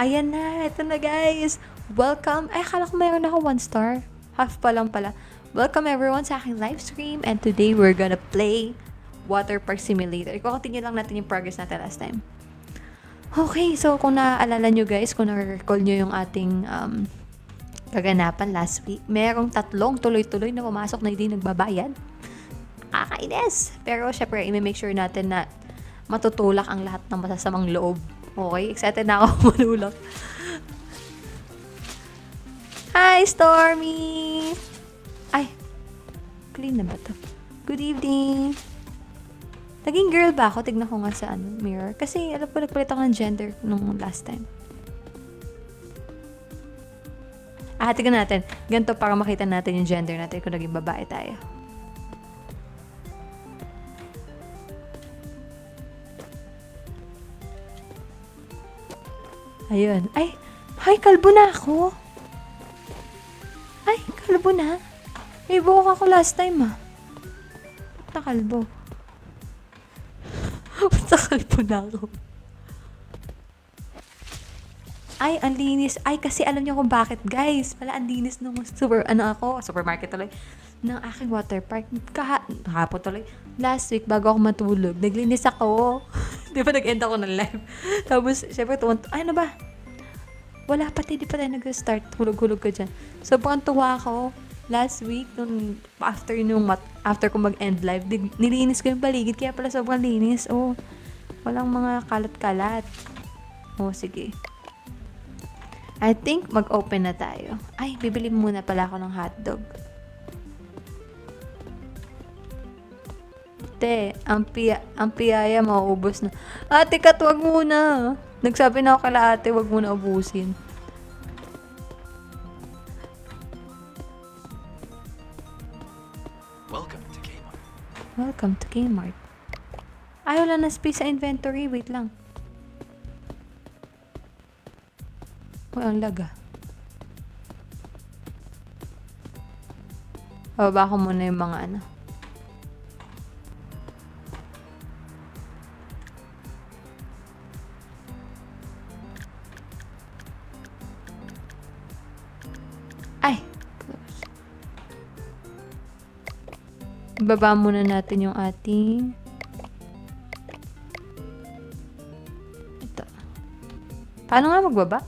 Ayan na, ito na guys. Welcome. Ay, akala ko mayroon ako 1 star. Half pa lang pala. Welcome everyone sa aking live stream. And today we're gonna play Water Park Simulator. I-continue lang natin yung progress natin last time. Okay, so kung naaalala nyo guys, kung na-recall nyo yung ating kaganapan last week, merong 3 tuloy-tuloy na pumasok na hindi nagbabayad. Kakainis! Pero syempre, i-make sure natin na matutulak ang lahat ng masasamang loob. Okay, excited na ako manulak. Hi, Stormy! Ay, clean na ba to? Good evening! Naging girl ba ako? Tignan ko nga sa mirror. Kasi alam ko nagpalit ako ng gender nung last time. Tignan natin. Ganito para makita natin yung gender natin kung naging babae tayo. Ayun. Ay, kalbo na ako. Ay, kalbo na. May buhok ako last time Ba't na kalbo? Ba't na kalbo na ako? Ay, ang linis. Ay, kasi alam niyo kung bakit, guys. Pala, ang linis nung supermarket tuloy, ng aking water park. Kahapon tuloy. Last week, bago ako matulog, naglinis ako. Di ba nag-end ako ng live? Tapos, syempre, ano ba? Wala pati, di pa tayo nag-start. Hulog-hulog ka dyan. Sobrang tuwa ako. Last week, after ko mag-end live, nilinis ko yung paligid. Kaya pala sobrang linis. Oh, walang mga kalat-kalat. Oh, sige. I think mag-open na tayo. Ay, bibili muna pala ako ng hotdog. Ang piyaya mauubos na. Ate Kat, wag muna. Nagsabi na ako kala ate, wag muna ubusin. Welcome to Kmart. Ay, wala na space sa inventory. Wait lang. Ang laga. Bababa ko muna yung mga Ay! Ibaba muna natin yung ating ito. Paano nga magbaba?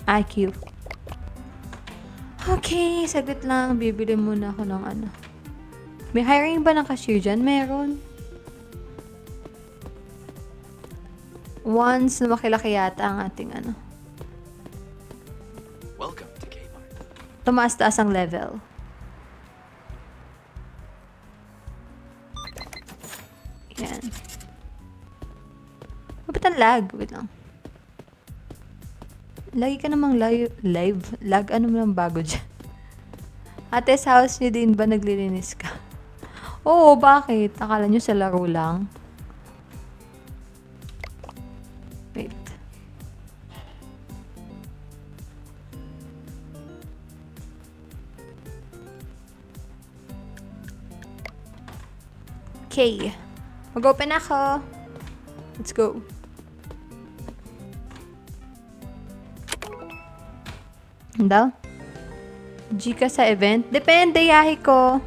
IQ. Okay, saglit lang. Bibili muna ako ng May hiring ba ng cashier dyan? Meron. Once na makilaki yata ang ating Welcome to Kmart. Tumaas-taas ang level. Yan. Ba't ang lag? Wait lang. Lagi ka namang live. Lag, ano mo lang bago dyan? Ate, sa house niyo din ba naglilinis ka? Oo, bakit? Akala niyo sa laro lang? Wait. Okay. Mag-open ako. Let's go. Daw? Gika sa event? Depende, yahi ko.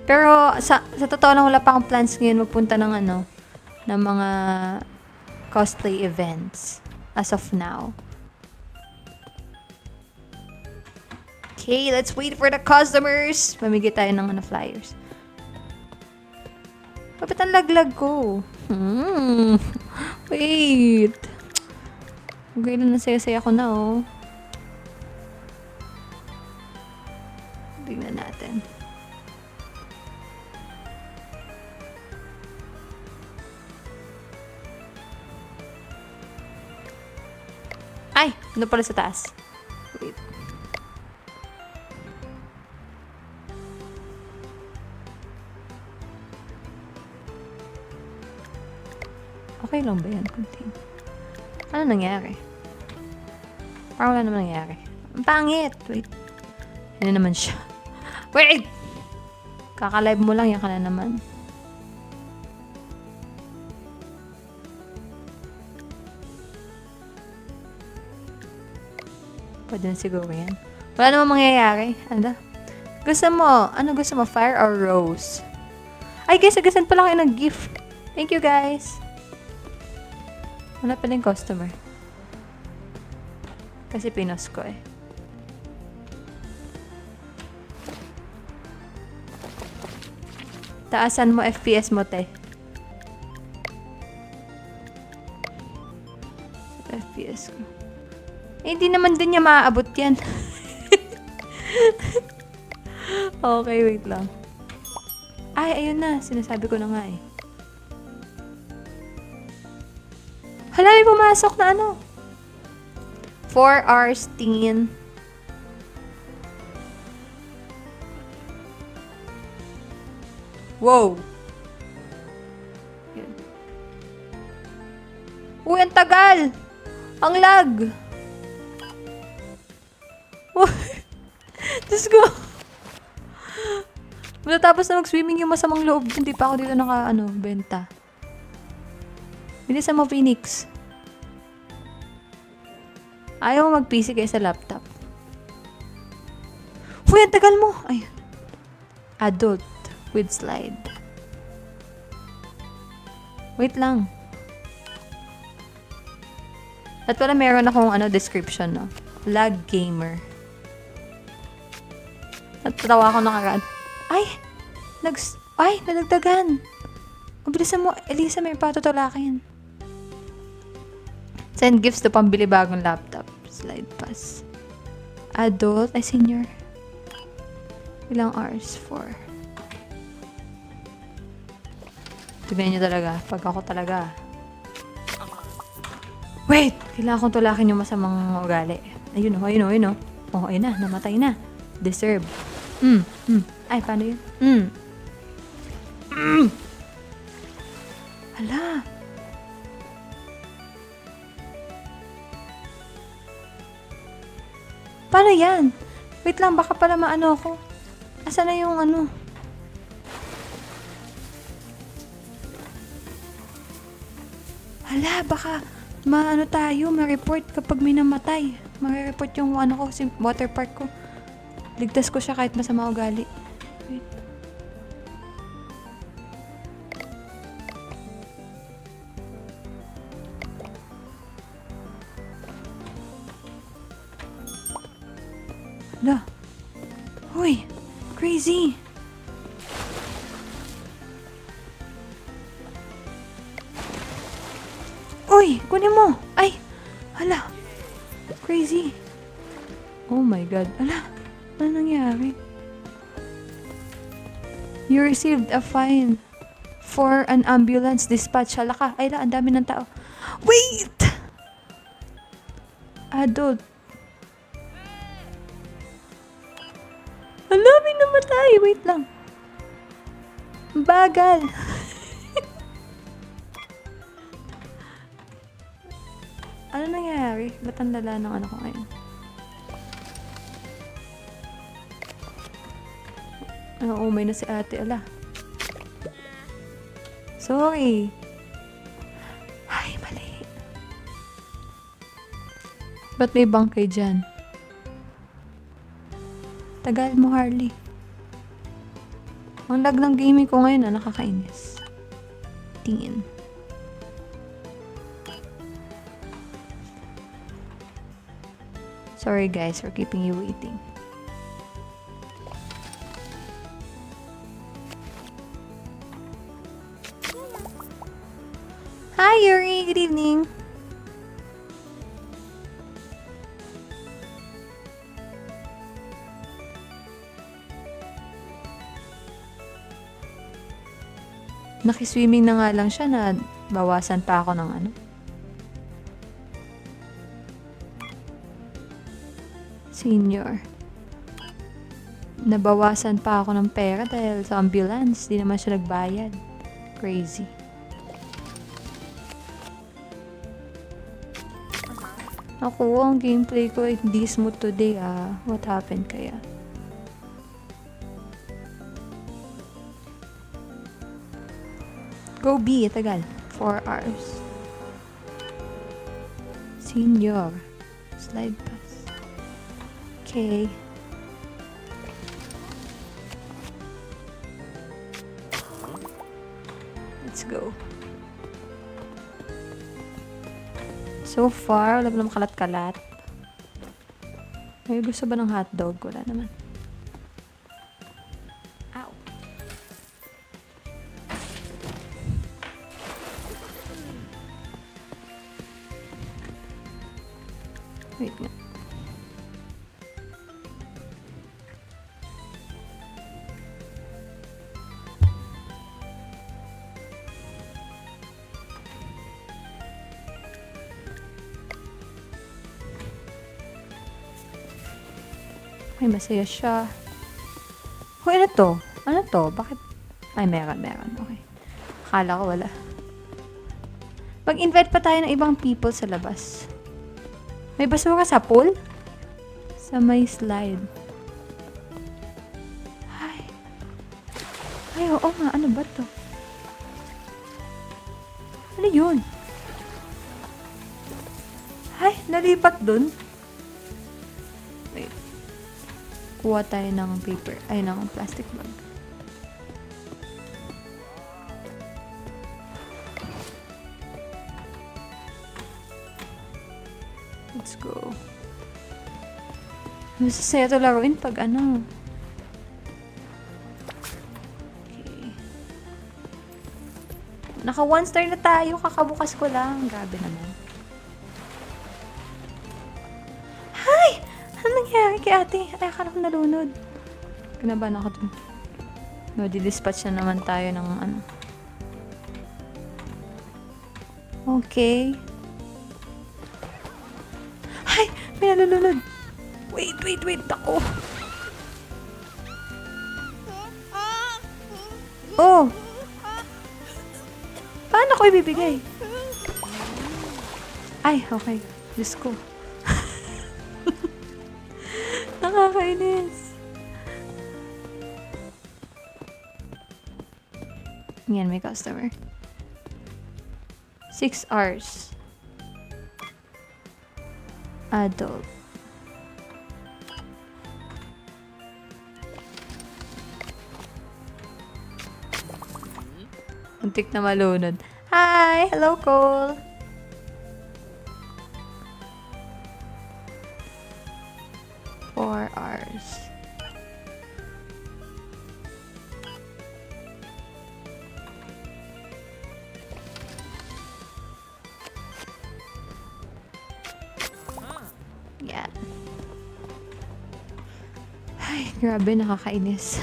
Pero, sa totoo lang, wala pa akong plans ngayon magpunta ng ng mga cosplay events. As of now. Okay, let's wait for the customers. Mamigay tayo ng flyers. Ba't ang laglag ko? Wait. Okay lang, nasaya-saya ko na, Tingnan natin. Ay! Ano pala sa taas? Wait. Okay lang ba yan? Continue. Ano nangyari? Parang wala naman nangyari. Ang pangit! Wait. Yan na naman siya. Wait! Kaka-live mo lang, yan ka na naman. Pwede na siguro yan. Wala namang mangyayari. Ano gusto mo? Fire or rose? Ay guys, agasan pala kayo ng gift. Thank you guys. Wala pa yung customer. Kasi pinos ko eh. Taasan mo FPS mo, te. FPS ko. Eh, hindi naman din niya maaabot yan. Okay, wait lang. Ay, ayun na. Sinasabi ko na nga eh. Hala, may pumasok na ano. 4 hours tingin. Wow. Yun. Uy, ang tagal. Ang lag. Diyos ko. Matapos na mag-swimming yung masamang loob. Hindi pa ako dito benta. Bilisan mo, Phoenix. Ayaw mo mag-PC kayo sa laptop. Uy, ang tagal mo. Ayun. Adult with slide. Wait lang. At pala meron akong description, no? Lag gamer. Natatawa ako nakaraan. Ay, nadagdagan. Mabilisan mo, Elisa, may patutulakin. Send gifts to pambili bagong laptop. Slide pass. Adult, senior. Ilang hours? 4. Tignan nyo talaga. Pag ako talaga. Wait! Kailangan kong tulakin yung masamang ugali. Ayun o. Oh, ayun na. Namatay na. Deserve. Ay, paano yun? Hala. Paano yan? Wait lang, baka pala maano ako. Asa na yung Hala, baka tayo, ma-report kapag may namatay. Ma-report yung si water park ko. Ligtas ko siya kahit masama ugali. Wait. Hala. Hoy, crazy. Uy, kunin mo. Ay, hala. Crazy. Oh my God. Hala, ano nangyari? You received a fine for an ambulance dispatch. Hala ka. Ay, ang dami ng tao. Wait! Adult. Hala, may namatay. Wait lang. Bagal. Ano nangyayari? Ba't ang lala ng ko ngayon? Umay na si ate. Ala. Sorry. Ay, mali. Ba't may bangkay dyan? Tagal mo, Harley. Ang lag ng gaming ko ngayon nakakainis. Tingin. Sorry guys for keeping you waiting. Hi Yuri, good evening. Nakiswimming na nga lang siya na bawasan pa ako ng Senior. Nabawasan pa ako ng pera dahil sa ambulance. Di naman siya nagbayad. Crazy. Ako, ang gameplay ko hindi smooth today. What happened kaya? Go B, tagal. 4 hours. Senior. Slide pass. Okay. Let's go. So far, wala ba naman kalat-kalat? May gusto ba ng hotdog? Wala naman. Ow. Wait nga. Ay, masaya siya. Hoy, ano to? Ano to? Bakit? Ay, meron. Okay. Akala ko wala. Mag-invite pa tayo ng ibang people sa labas. May basura sa pool? Sa may slide. Ay, oo nga. Ano ba to? Ano yun? Ay, nalipat dun. Wait. Kuha tayo ng paper. Ay, ng plastic bag. Let's go. Masasaya ito laruin pag ano. Okay. Naka 1 star na tayo. Kakabukas ko lang. Grabe naman. Hi! Ano nangyari kay ate? Ay, akala ko nalunod. Kinabahan ako dun. No, didispatch na naman tayo ng ano. Okay. Ay! May nalulunod. Wait. Ako. Oh! Paano ko ibibigay? Ay, okay. Diyos ko. Nakakainis. Yan, may customer. 6 hours. Adult. Muntik na malunod. Hi! Hello, Cole! Four hours. Yan. Ay, grabe, nakakainis.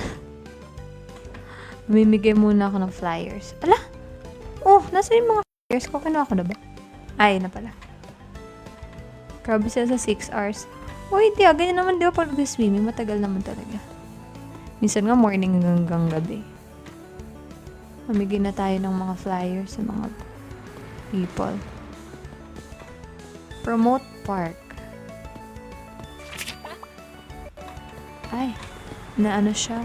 Mamimigay muna ako ng flyers. Ala! Oh, nasa yung mga flyers ko? Kinuha ko na ba? Ay, na pala. Grabe sila sa 6 hours. Oh, hindi ah. Ganyan naman di ba pag nag-swimming? Matagal naman talaga. Minsan nga morning hanggang gabi. Mamigay na tayo ng mga flyers sa mga people. Promote park. Ay, naano siya.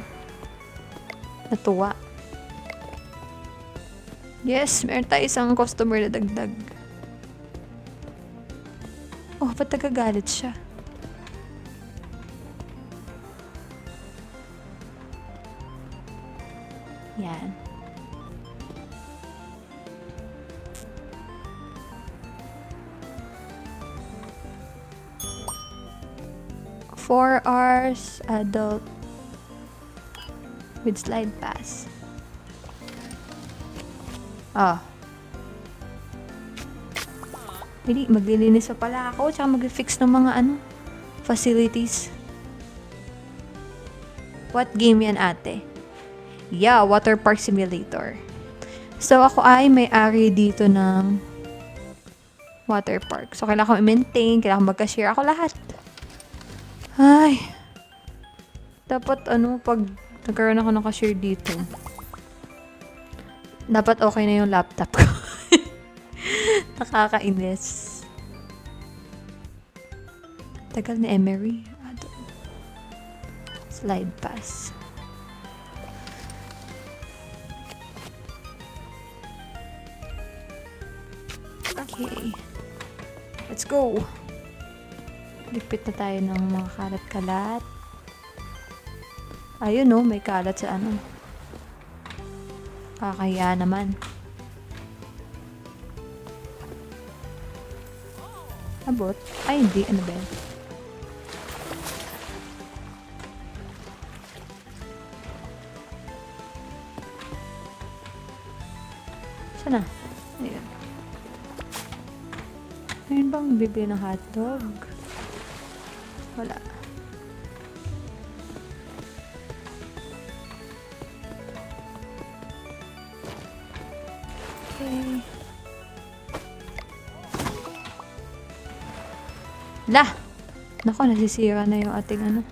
Natuwa. Yes, meron tayo isang customer na dagdag. Oh, ba't nagagalit siya? Yan. Four hours adult with slide pass. Ah. Hindi, maglilinis pa pala ako tsaka mag-fix ng mga ano, facilities. What game yan, ate? Yeah, water park simulator. So, ako ay may-ari dito ng water park. So, kailangan ko i-maintain, kailangan magka-share ako lahat. Ay. Dapat ano, pag nagkaroon ako ng ka-share dito, dapat okay na yung laptop ko. Nakakainis. Tagal ni Emery. Slide pass. Okay. Let's go. Lipit na tayo ng mga kalat-kalat. Ayun oh, may kalat sa ano. Kakahiya naman. Abot? Ay, hindi. Ano ba yan? Saan na? Ayun. Ayun bang bibili ng hotdog? Wala. Okay. Lah! Nako, nasisira na yung ating ano.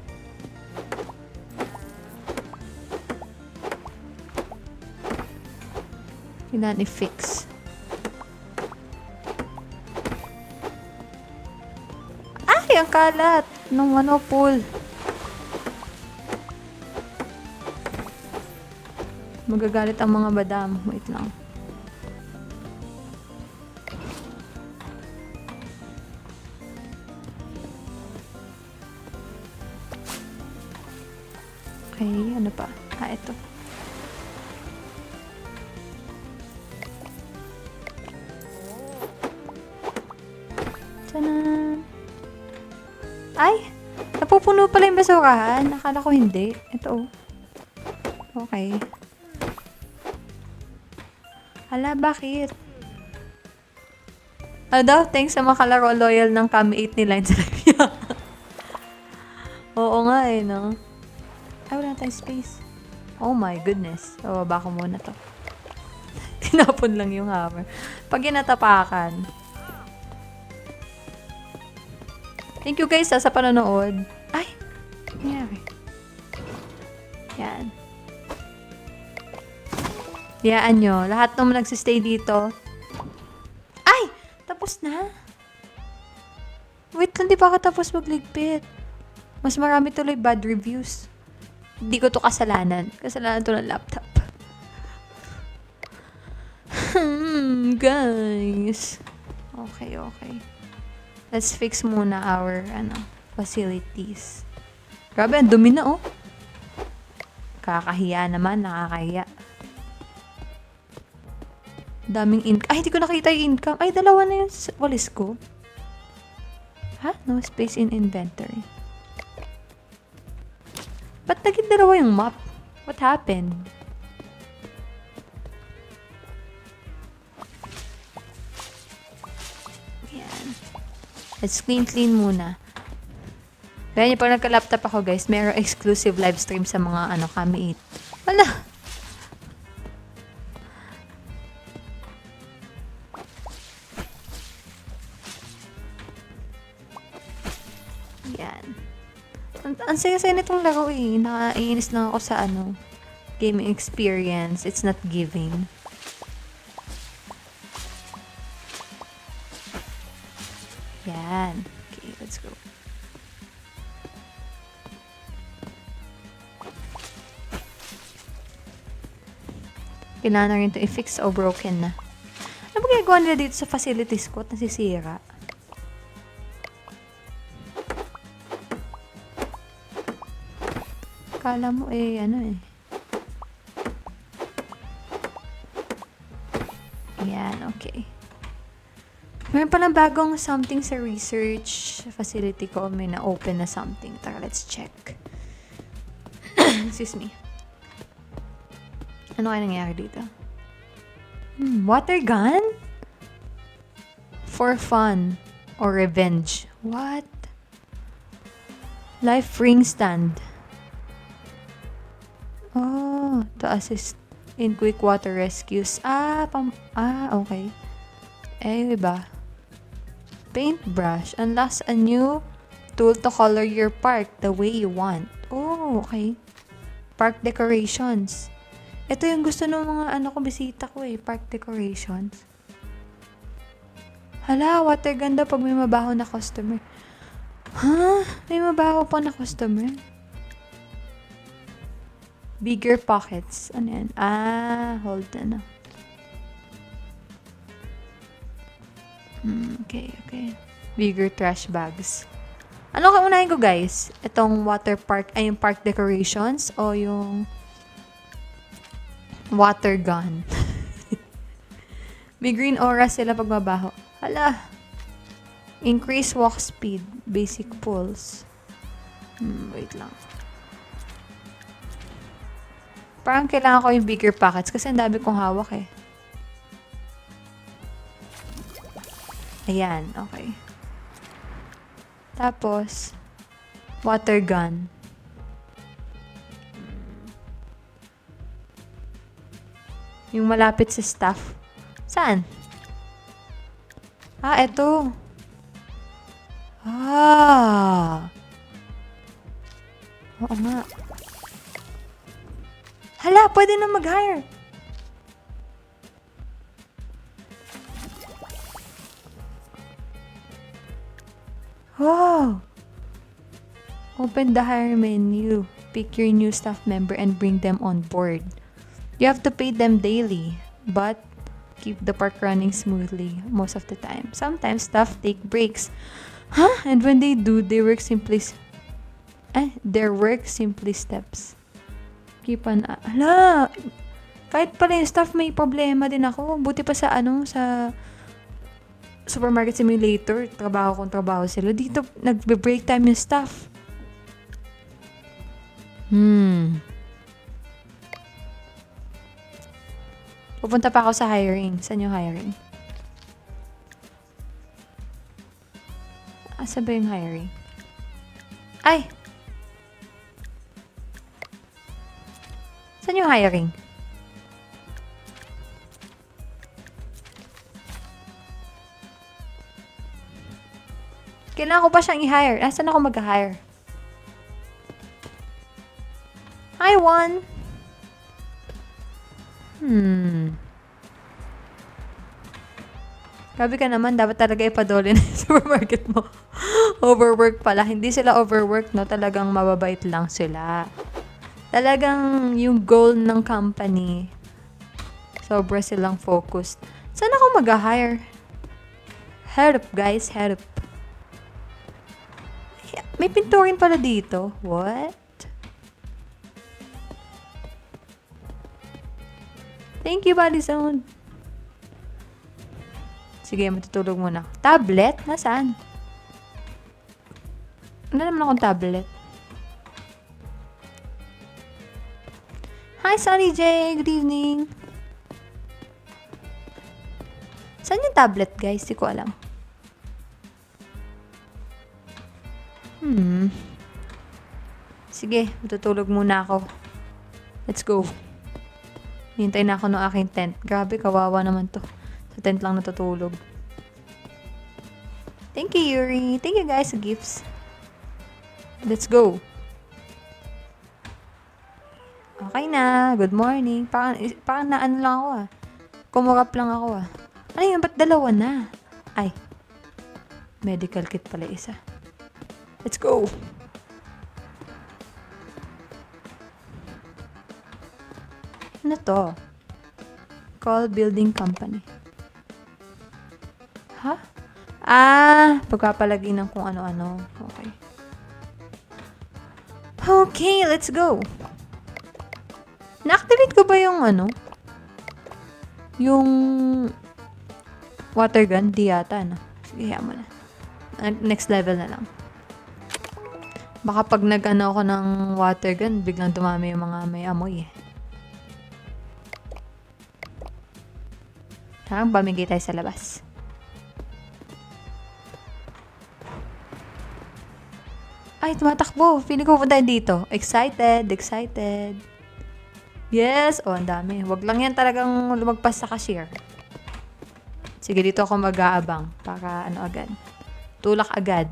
Kailangan i-fix. Ay, ang kalat! Nung ano, pool. Magagalit ang mga badam. Wait lang. Okay, ano pa? Ito. Tanan! Ay! Napupuno pala yung basurahan. Nakala ko hindi. Ito oh. Okay. Hala, bakit? Ano daw? Thanks sa makalaro loyal ng Kami 8 ni Line sa live niya. Oo nga eh, no? Ay, wala tayong space. Oh my goodness. Bababa ko muna to. Tinapon lang yung hammer. Pag ginatapakan. Thank you guys sa panonood. Ay! Nangyari. Yan. Yaan nyo. Lahat naman nagsistay dito. Ay! Tapos na. Wait lang, di pa ako tapos magligpit. Mas marami tuloy bad reviews. Hindi ko to kasalanan. Kasalanan to ng laptop. Guys. Okay, okay. Let's fix muna our facilities. Grabe, ang dumi na oh. Kakahiya naman, nakakahiya. Daming income. Ay, hindi ko nakita yung income. Ay, dalawa na yung walis ko. Ha? No space in inventory. Ba't naging dalawa yung map? What happened? Yan. Let's clean muna. Kaya niyo, pag nagka-laptop ako guys, mayroong exclusive live stream sa mga Kami 8. Wala! Yan. Ang saya-saya nitong laro eh. Nakainis lang ako sa gaming experience. It's not giving. Yan. Okay, let's go. Kailangan na rin ito i-fix o broken na. Ano ba ginagawa nila dito sa facilities ko at nasisira? Kala mo Yan, okay. Meron palang bagong something sa research facility ko. May na-open na something. Tara, let's check. Excuse me. Ano kaya nangyari dito? Water gun? For fun. Or revenge. What? Life ring stand. Oh, to assist in quick water rescues. Okay. Iba. Paintbrush. Unlocks a new tool to color your park the way you want. Oh, okay. Park decorations. Ito yung gusto ng mga bisita ko eh. Park decorations. Hala, water ganda pag may mabaho na customer. May mabaho pa na customer? Bigger pockets. Ano yan? Hold na. Okay. Bigger trash bags. Ano kaunahin ko, guys? Itong water park, ay yung park decorations o yung water gun? May green aura sila pag mabaho. Hala. Increase walk speed. Basic pulse. Wait lang. Parang kailangan ko yung bigger packets kasi ang dami kong hawak eh. Ayan, okay. Tapos, water gun. Yung malapit sa staff. Saan? Eto. Oo nga. Hala, pwede na mag-hire. Wow. Open the hire menu. Pick your new staff member and bring them on board. You have to pay them daily, but keep the park running smoothly most of the time. Sometimes staff take breaks. And when they do, their work simply steps. Keep on... Hala! Kahit pala yung staff, may problema din ako. Buti pa sa supermarket simulator, trabaho sila. Dito, nagbe-break time yung staff. Pupunta pa ako sa hiring. Saan yung hiring? Asa ba yung hiring? Ay! Saan yung hiring? Kailangan ko pa siyang i-hire. Saan ako mag-hire? Hi, Juan! Grabe ka naman, dapat talaga ipadole na yung supermarket mo. Overwork pala. Hindi sila overwork, no? Talagang mababait lang sila. Talagang yung goal ng company, sobra silang focused. Saan ako mag-hire? Help, guys. Help. May pinturin pala dito. What? Thank you, Body Sound. Sige, matutulog muna. Tablet? Nasaan? Ano naman akong tablet? Hi, Sunny J. Good evening. Saan yung tablet, guys? Di ko alam. Sige, matutulog muna ako. Let's go. Hintay na ako ng aking tent. Grabe, kawawa naman to. Sa tent lang natutulog. Thank you, Yuri. Thank you, guys, sa gifts. Let's go. Okay na. Good morning. Parang naano lang ako Kumurap lang ako Ano yun? Ba't dalawa na? Ay. Medical kit pala isa. Let's go. Ano to? Call building company. Pagpapalagay ng kung ano-ano. Okay. Okay, let's go. Na-activate ko ba yung yung water gun? Di yata, Sige, hiya mo na. Next level na lang. Baka pag ako ng water gun, biglang dumami yung mga may amoy Pamigay tayo sa labas. Ay, tumatakbo. Feeling ko punta dito. Excited. Yes. Ang dami. Wag lang yan talagang lumagpas sa cashier. Sige, dito ako mag-aabang. Para agad. Tulak agad.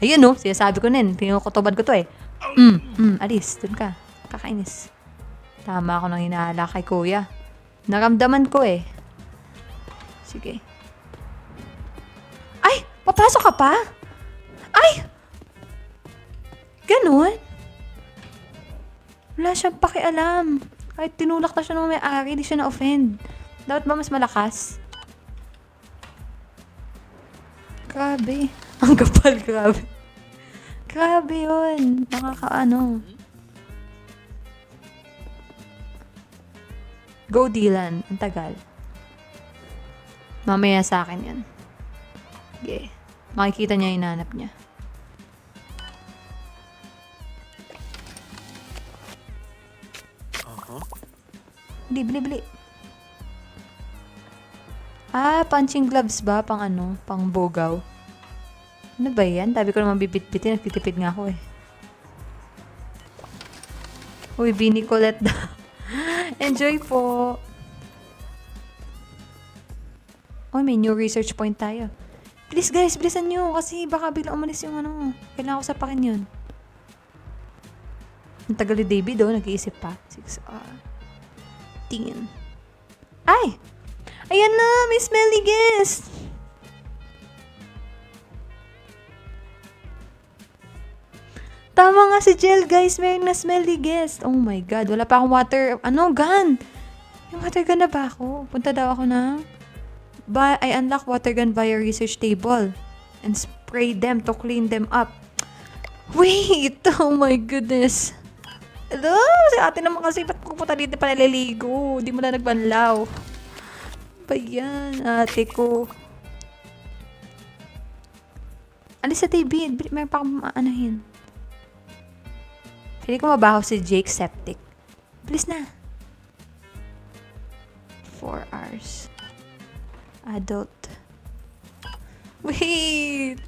Ayun, sinasabi ko Tinukutubad ko to Alis. Dun ka. Kakainis. Tama ako nang hinahala kay kuya. Naramdaman ko Sige. Ay! Papasok ka pa? Ay! Ganon? Wala siyang pakialam. Kahit tinulak na siya ng may-ari, di siya na-offend. Dapat ba mas malakas? Grabe. Ang kapal, grabe. Grabe yun. Nakakaano. Go Dylan. Ang tagal. Mamaya sa akin yan. Okay. Makikita niya yung nanap niya. Bili. Punching gloves ba? Pang ano? Pang bogaw. Ano ba yan? Dabi ko naman bibit-bitin. Nagtitipid nga ako eh. Uy, Bini Colette daw. Enjoy po. Oh, may new research point tayo. Please guys, bilisan nyo. Kasi baka bigla umalis yung ano. Kailangan ko sapakin yun. Ang tagal ni David nag-iisip pa. 6R. Tingin. Ay! Ayan na! May smelly guest! Tama nga si Jill, guys. May na smelly guest. Oh my God. Wala pa akong water... gun? Yung water gun na ba ako? Punta daw ako ng... I unlock water gun via research table. And spray them to clean them up. Wait! Oh my goodness. Hello? Si ate naman kasi ba't pupunta dito pa naliligo? Di mo na nagbanlaw. Ba yan, ate ko? Alis sa TV. Meron pa akong maanahin. Pili ko mabaho si Jake Septic. Bilis na. 4 hours. Adult. Wait!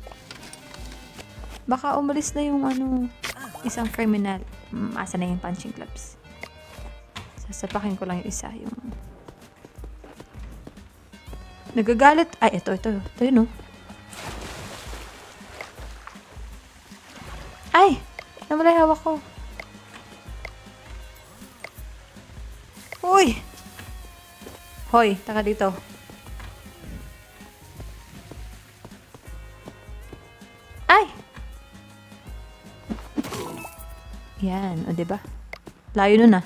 Baka umalis na yung isang criminal. Asa na yung punching gloves. Sasapakin ko lang yung isa. Yung... Nagagalit. Ay, ito. Ito yun, Ay! Nawala yung hawak ko. Uy! Hoy, taka dito. Ay! Yan, o diba? Layo nun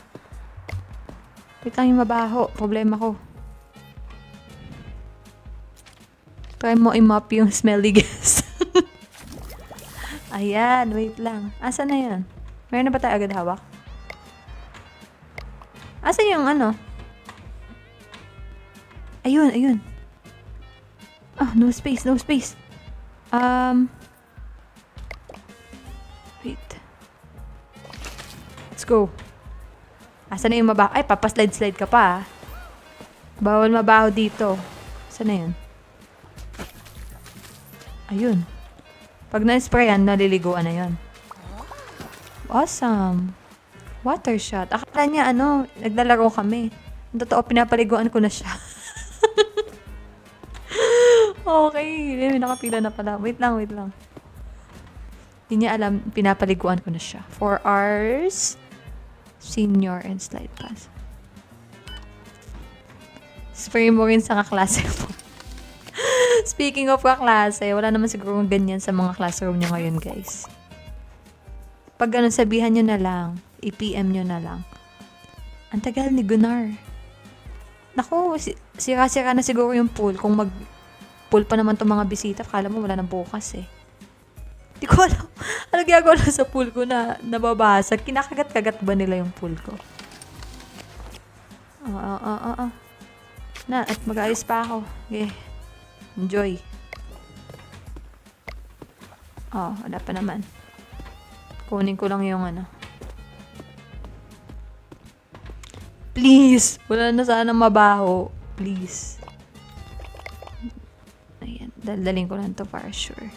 Wait lang yung mabaho. Problema ko. Try mo i-mop yung smelly gas. Ayan, wait lang. Asa na yan? Meron na ba tayo agad hawak? Asa yung Ayun. No space. Wait. Let's go. Asa na yung mabaho? Ay, papaslide-slide ka pa Bawal mabaho dito. Asa na yun? Ayun. Pag na-sprayan, naliliguan na yun. Awesome. Water shot. Akala niya, naglalaro kami. Ang totoo, pinapaliguan ko na siya. Okay. Nakapila na pala. Wait lang. Hindi niya alam, pinapaliguan ko na siya. 4 hours. Senior and slide pass. Spray mo rin sa kaklase mo. Speaking of kaklase, wala naman siguro ganyan sa mga classroom nyo ngayon, guys. Pag sabihan nyo na lang, i-PM nyo na lang. Ang tagal ni Gunnar. Naku, sira-sira na siguro yung pool. Kung mag-pool pa naman itong mga bisita, kala mo wala nang bukas Di ko alam. Ano ginagawa lang sa pool ko na nababasag? Kinakagat-kagat ba nila yung pool ko? At mag-ayos pa ako. Okay. Enjoy. Wala pa naman. Kunin ko lang yung Please! Wala na sana mabaho. Please. Ayan. Daldaling ko lang to para sure.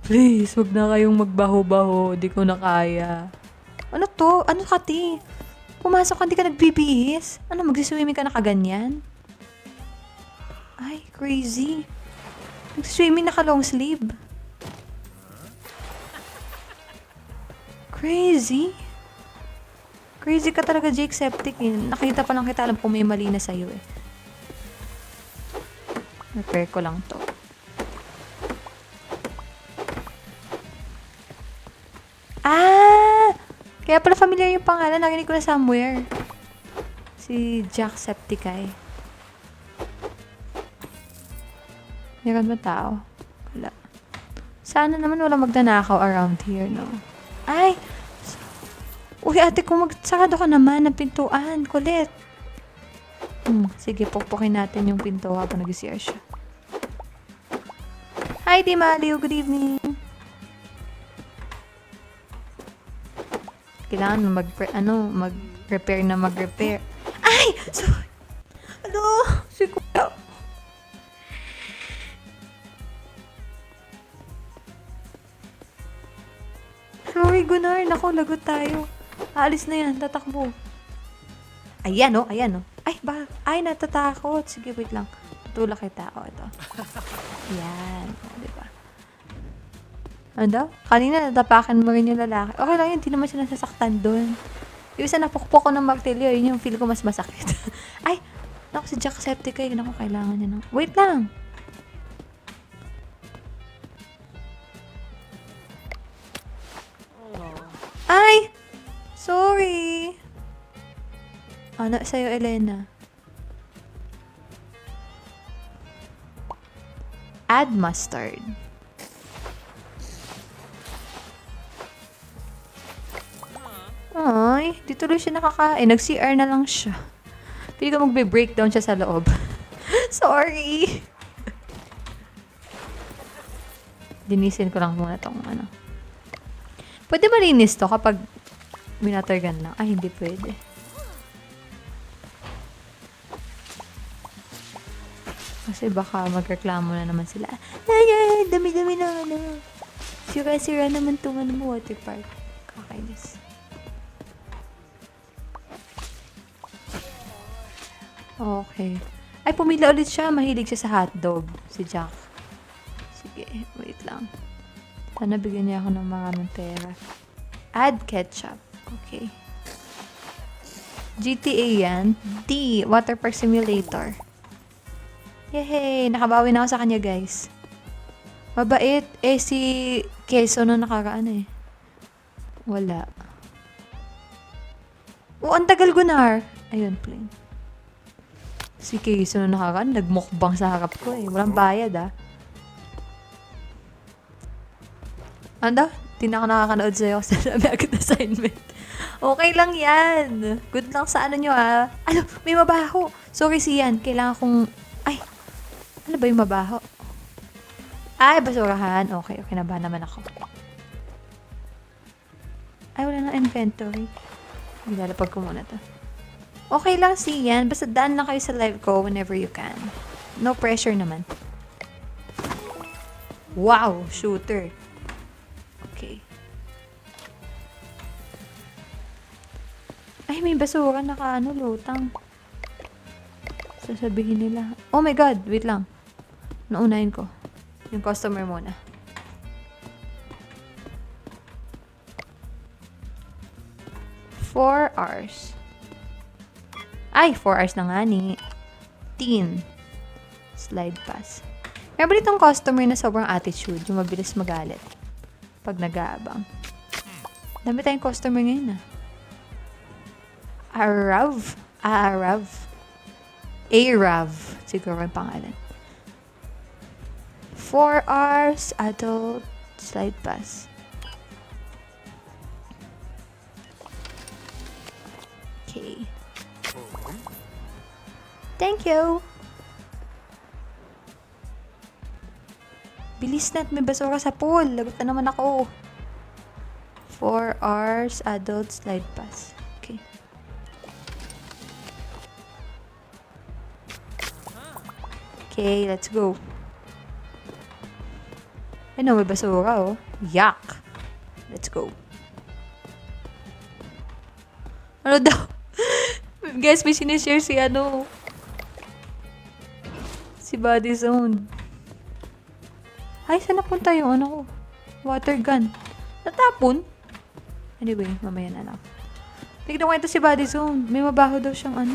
Please, wag na kayong magbaho-baho. Di ko na kaya. Ano to? Ano ka, ti? Pumasok ka, di ka nagbibihis? Magsiswimming ka na kaganyan? Ay, crazy. Nagsiswimming naka long sleeve. Crazy. Crazy ka talaga, Jake Septic. Nakita pa lang kita, alam kung may mali na sa'yo Repair ko lang to. Kaya pala familiar yung pangalan. Narinig ko na somewhere. Si Jack Septiceye. Meron ba tao? Sana naman wala magnanakaw around here, no? Ay! Uy, ate, kung magsarado ka naman ng pintuan. Kulit. Sige, pukpukin natin yung pinto habang nag-CR siya. Hi, Di Maliw. Good evening. Kailangan mag-repair na mag-repair. Ay! Sorry! Ano? Si Kuya. Sorry, Gunnar. Naku, lagot tayo. Aalis na yan. Tatakbo. Ayan, oh. Ayan, oh. Ay, natatakot. Sige, wait lang. Tutulak kita. O, ito. Ayan. Diba? Ano daw? Kanina, natapakan mo rin yung lalaki. Okay lang yun. Hindi naman siya nasasaktan doon. Yung isa napukpok ko ng martilyo. Yun yung feel ko mas masakit. Ay! Naku, si Jacksepticeye. Naku, kailangan niya ng... Wait lang! Ay! Sorry! Ano sa'yo, Elena? Add mustard. Ay, di tuloy siya nakakain. Nag-CR na lang siya. Pili ko magbe-breakdown siya sa loob. Sorry! Dinisin ko lang muna tong ano. Pwede malinis to kapag minatargan lang. Ay, hindi pwede. Kasi baka magreklamo na naman sila. Ay, dami-dami na ano. Sira-sira naman itong ano mo, water park. Kakainis. Okay. Ay, pumila ulit siya. Mahilig siya sa hotdog. Si Jack. Sige, wait lang. Sana bigyan niya ako ng maraming pera. Add ketchup. Okay. GTA yan. D. Water Park Simulator. Yehey! Nakabawi na ako sa kanya, guys. Mabait. Eh, si Keso na nakaraan eh. Wala. Oh, ang tagal, Gunnar. Ayun, plain. Si Keso na nakaraan, nagmukbang sa harap ko eh. Walang bayad ah. Ano? Di na ako nakakanood sa'yo kasi dami agad assignment. Okay lang yan. Good lang sa ano nyo ah. Ano? May mabaho. Sorry, Sian. Kailangan kong... Ay! Ano ba yung mabaho? Ay, basurahan. Okay, okay na ba naman ako? Ay, wala na inventory. Nilalapag ko muna to. Okay lang, Sian. Basta daan lang kayo sa live ko whenever you can. No pressure naman. Wow! Shooter. Okay. Ay, may basura lutang. Sasabihin nila. Oh my God! Wait lang. Naunahin ko. Yung customer muna. Four hours. Ay, 4 hours na nga ni. Teen. Slide pass. Meron ba ditong customer na sobrang attitude? Yung mabilis magalit. Pag nag-aabang. Dami tayong customer ngayon ah. Arav. Arav. Arav. Siguro yung pangalan. 4 hours. Adult. Slide pass. Okay. Thank you. Bilis na at may basura sa pool. Lagot na naman ako. 4 hours. Adult. Slide pass. Okay. Okay, let's go. Ay no, may basura oh. Yuck. Let's go. Ano daw? Guys, may sinishare si ano. Si Body Zone. Ay, saan napunta yung ano ko? Water gun. Natapon? Anyway, mamaya na lang. Tignan ko ito si Body Zone. May mabaho daw siyang ano.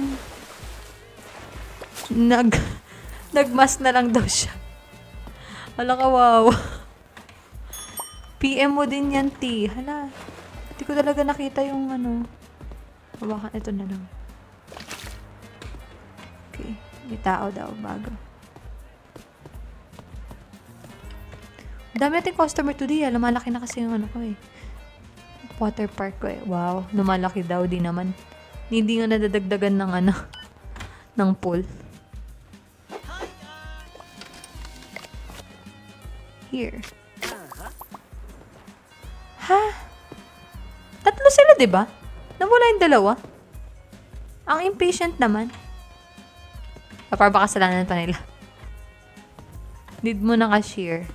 Nagmas na lang daw siya. Hala ka, wow. PM mo din yan, T. Hala. Hindi ko talaga nakita yung ano. Baka ito na lang. Okay. May tao daw bago. Dami natin customer today. Lumalaki na kasi yung ano ko eh. Water park ko eh. Wow. Lumalaki daw. Di naman. Hindi nga nadadagdagan ng ano. Ng pool. Here. Ha? Tatlo sila, di ba? Nawala yung dalawa. Ang impatient naman. Para baka kasalanan pa nila. Need mo na cashier.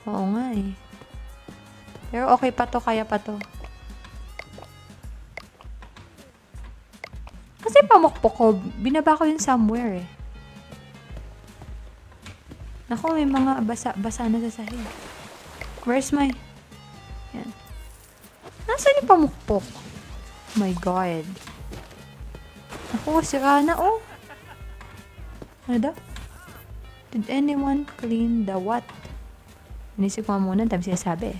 Oo nga eh. Pero okay pa to, kaya pa to. Kasi pamukpok ko, binaba ko yun somewhere eh. Naku, may mga basa na sa sahig. Where's my... Yan. Nasaan yung pamukpok? Oh my God. Naku, sira na oh. Ano daw? Did anyone clean the what? Inisip ko muna, dami sinasabi eh.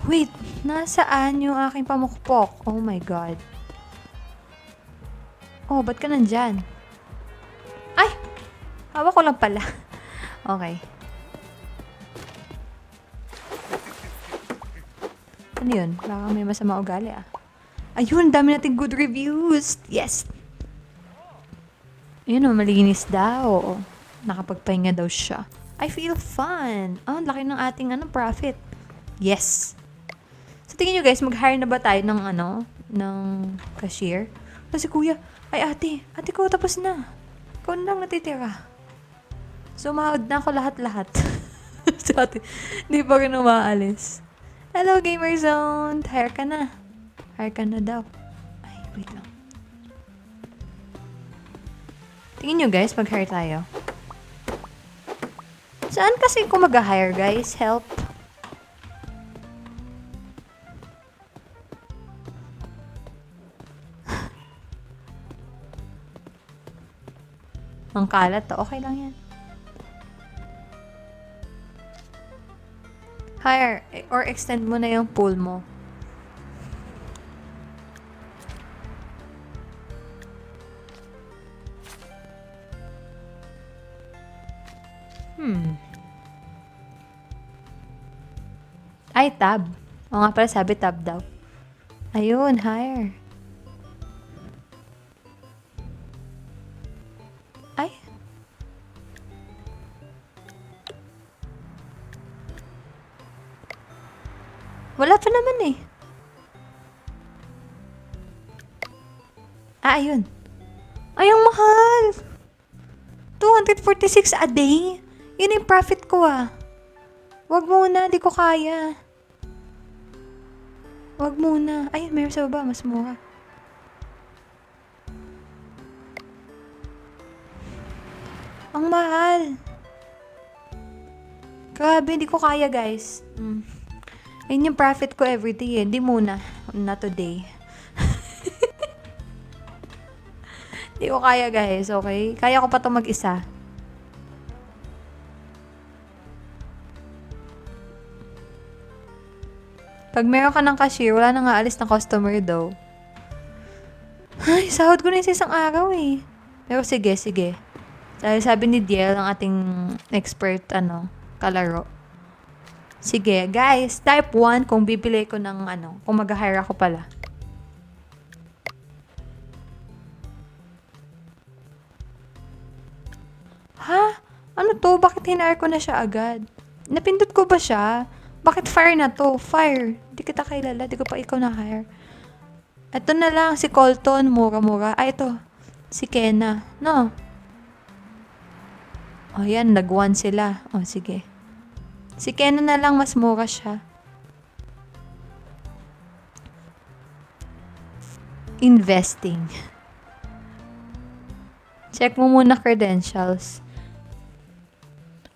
Wait, nasaan yung aking pamukpok? Oh my God. Oh, ba't ka nandyan? Ay! Hawak ko lang pala. Okay. Ano yun? Baka may masama ugali ah. Ayun, dami nating good reviews. Yes! Ayun o, malinis daw. Nakapagpahinga daw siya. I feel fun. Oh, laki ng ating profit. Yes! So, tingin nyo guys, mag-hire na ba tayo ng ng cashier? Kasi kuya, ay ate ko, tapos na. Ikaw na lang natitira. Sumahod na ako lahat-lahat. So, ate, hindi pa rin umaalis. Hello, Gamer Zone! Hire ka na. Hire ka na daw. Ay, wait lang. Tingin nyo guys, mag-hire tayo. Saan kasi ko mag-hire guys? Help. Ang kalat to. Okay lang yan. Hire or extend mo na yung pool mo. Ay, tab. O nga pala, sabi tab daw. Ayun, hire. Ay. Wala pa naman eh. Ayun. Ay, ang mahal. 246 a day? Yun yung profit ko ah. Wag muna, di ko kaya. Wag muna. Ayun, meron sa baba, mas mura. Ang mahal. Grabe, di ko kaya guys. Ayun yung profit ko everyday eh. Di muna. Not today. Di ko kaya guys, okay? Kaya ko pa to mag-isa. Pag meron ka ng cashier, wala nang aalis na customer daw. Ay, sahod ko na yung isang araw eh. Pero sige. Dahil sabi ni Diel, ang ating expert, kalaro. Sige, guys, type 1 kung bibili ko ng kung mag-hire ako pala. Ha? Ano to? Bakit hinire ko na siya agad? Napindot ko ba siya? Bakit fire na to? Fire. Di kita kilala. Di ko pa ikaw na-hire. Ito na lang, si Colton. Mura-mura. Ay, ito. Si Kenna. No? O, yan. Nag-1 sila. O, sige. Si Kenna na lang. Mas mura siya. Investing. Check mo muna credentials.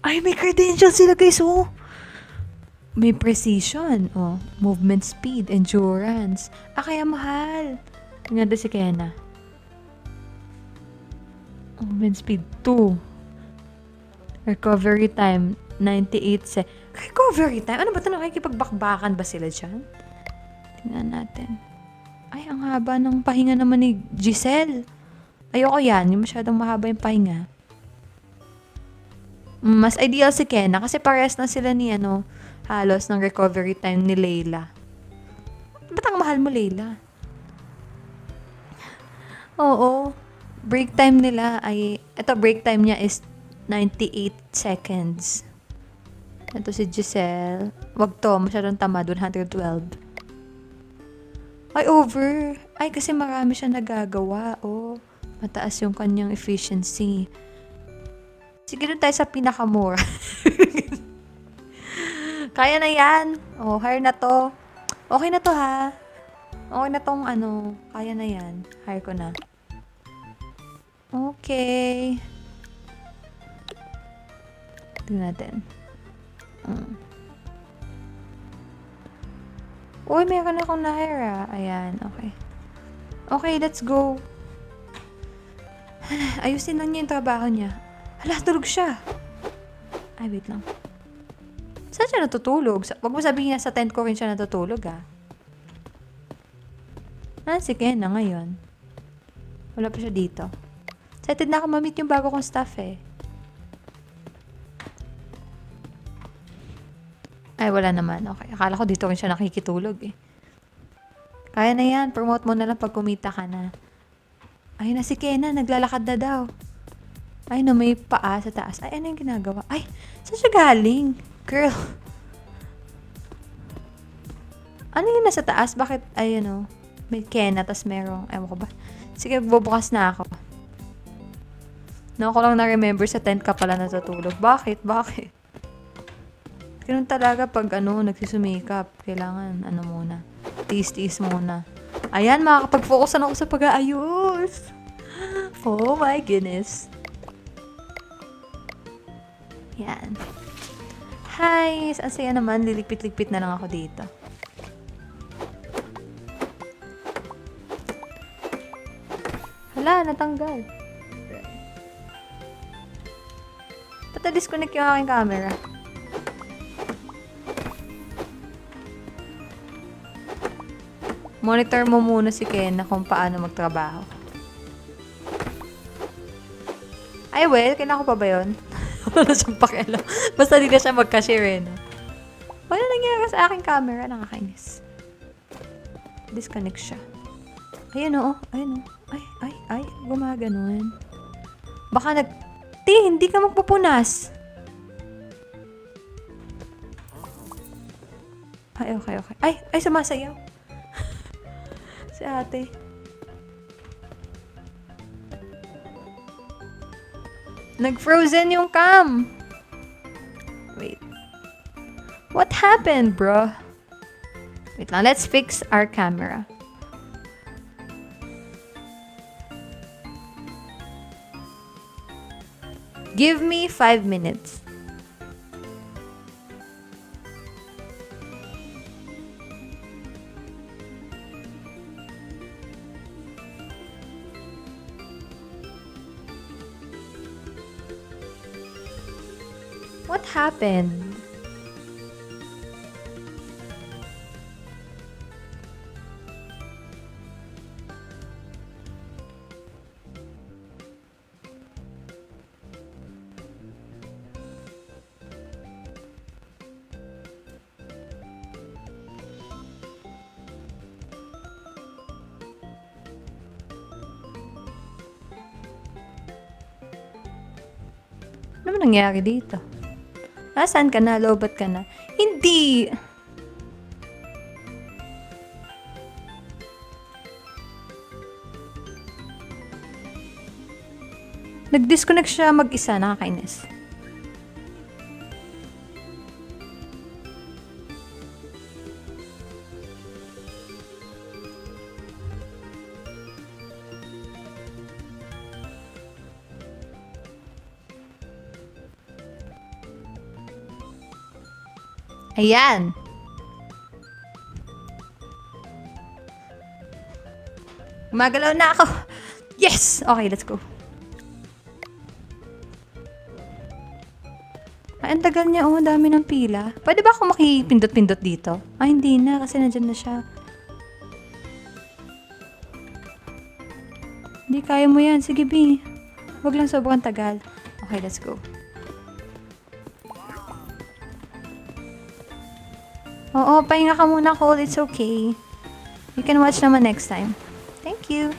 Ay, may credentials sila guys, oh. May precision, oh. Movement speed, endurance. Kaya mahal. Tingnan doon si Kenna. Movement speed, 2. Recovery time, 98 Recovery time? Ano ba ito? Nakikipagbakbakan ba sila dyan? Tingnan natin. Ay, ang haba ng pahinga naman ni Giselle. Ayoko yan. Yung masyadong mahaba yung pahinga. Mas ideal si Kenna kasi parehas na sila ni halos ng recovery time ni Layla. Ba't ang mahal mo, Layla? Oo. Break time nila break time niya is 98 seconds. Ito si Giselle. Wag to, masyadong tamad, 112. Ay, over. Ay, kasi marami siya nagagawa. Oh, mataas yung kanyang efficiency. Sige doon tayo sa pinakamura. Kaya na yan. Oh, hire na to. Okay na to, ha? Okay na tong kaya na yan. Hire ko na. Okay. Tingnan natin. Uy, meron akong na-hire, Ayan, okay. Okay, let's go. Ayusin lang niya yung trabaho niya. Hala, tulog siya. Ay, wait lang. Saan siya natutulog? Wag mo sabihin niya sa tent ko rin siya natutulog, si Kenna ngayon. Wala pa siya dito. Excited na ako ma-meet yung bago kong staff, Ay, wala naman. Okay. Akala ko dito rin siya nakikitulog, Kaya na yan. Promote mo na lang pag kumita ka na. Ay, na si Kenna. Naglalakad na daw. Ay, may paa sa taas. Ay, ano yung ginagawa? Ay, saan siya galing? Girl. Ano yung nasa taas? Bakit, may Kenna, tas merong, ewan ko ba? Sige, bubukas na ako. Ako lang na-remember sa tent ka pala natutulog. Bakit? Ganun talaga pag nagsusumikap. Kailangan, muna. Tiis-tiis muna. Ayan, makakapag-focus na ako sa pag-aayos. Oh my goodness. Yan. Hi! Ang saya naman. Liligpit-ligpit na lang ako dito. Hala, natanggal. Ba't na-disconnect yung aking camera? Monitor mo muna si Kenna kung paano magtrabaho. Ay, well, kailangan ko pa ba yun? Wala siyang pakialam. Basta di na siya magka-share, Wala nangyari sa aking camera. Nakakainis. Disconnect siya. Ayun, Ayun, Ay. Gumaganon. Baka hindi ka magpupunas. Ay, okay. Ay, sumasayaw. Si ate. Nag-frozen yung cam. Wait. What happened, bro? Wait lang, let's fix our camera. Give me 5 minutes. What happened? Ano ba nangyari dito? Nasaan ka na? Lobat ka na? Hindi! Nag-disconnect siya mag-isa. Nakakainis. Ayan. Gumagalaw na ako. Yes! Okay, let's go. Ay, ang tagal niya. Ang dami ng pila. Pwede ba ako makipindot-pindot dito? Ay, hindi na. Kasi nandyan na siya. Hindi, kaya mo yan. Sige, B. Huwag lang sobrang tagal. Okay, let's go. Oo, pahinga ka muna, Cole. It's okay. You can watch naman next time. Thank you.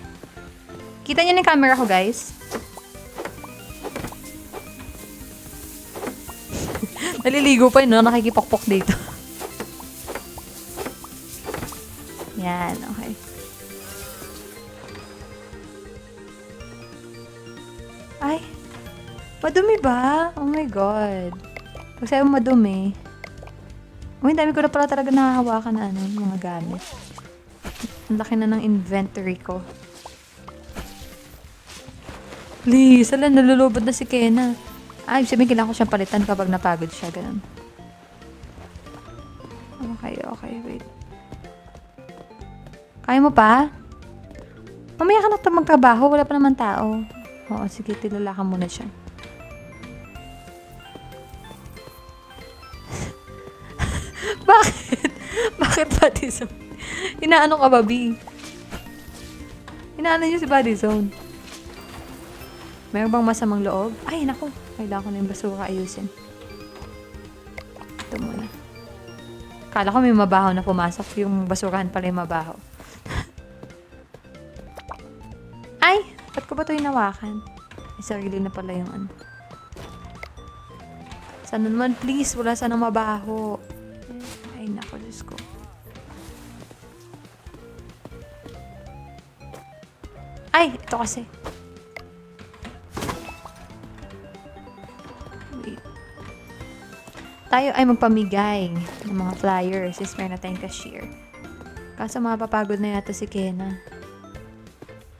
Kita niyo na yung camera ko, guys? Naliligo pa yun, no? Nakikipokpok dito. Yan, okay. Ay, madumi ba? Oh my God. Pag sa'yo madumi. Uy, dami ko na pala talaga nahahawakan na mga gamit. Ang laki na ng inventory ko. Please, ala, nalulubod na si Kena. Ay, sabihin kailangan ko siyang palitan kapag napagod siya. Ganun. Okay, wait. Kaya mo pa? Mamaya ka na ito magtrabaho. Wala pa naman tao. Oo, sige, tilala ka muna siya. Bakit? Bakit body zone? Inaano ka ba, B? Inaano niyo si body zone? Mayroon bang masamang loob? Ay, naku. Kailangan ko na yung basura ayusin. Ito muna. Kala ko may mabaho na pumasok. Yung basurahan pala yung mabaho. Ay! Ba't ko ba ito hinawakan? Ay, sarili na pala yung ano. Sana naman, please. Wala sana mabaho. Ay, naku, Diyos ko. Ay, ito kasi. Wait. Tayo ay magpamigay ng mga flyers. Since meron na tayong cashier. Kaso mapapagod na yata si Kena.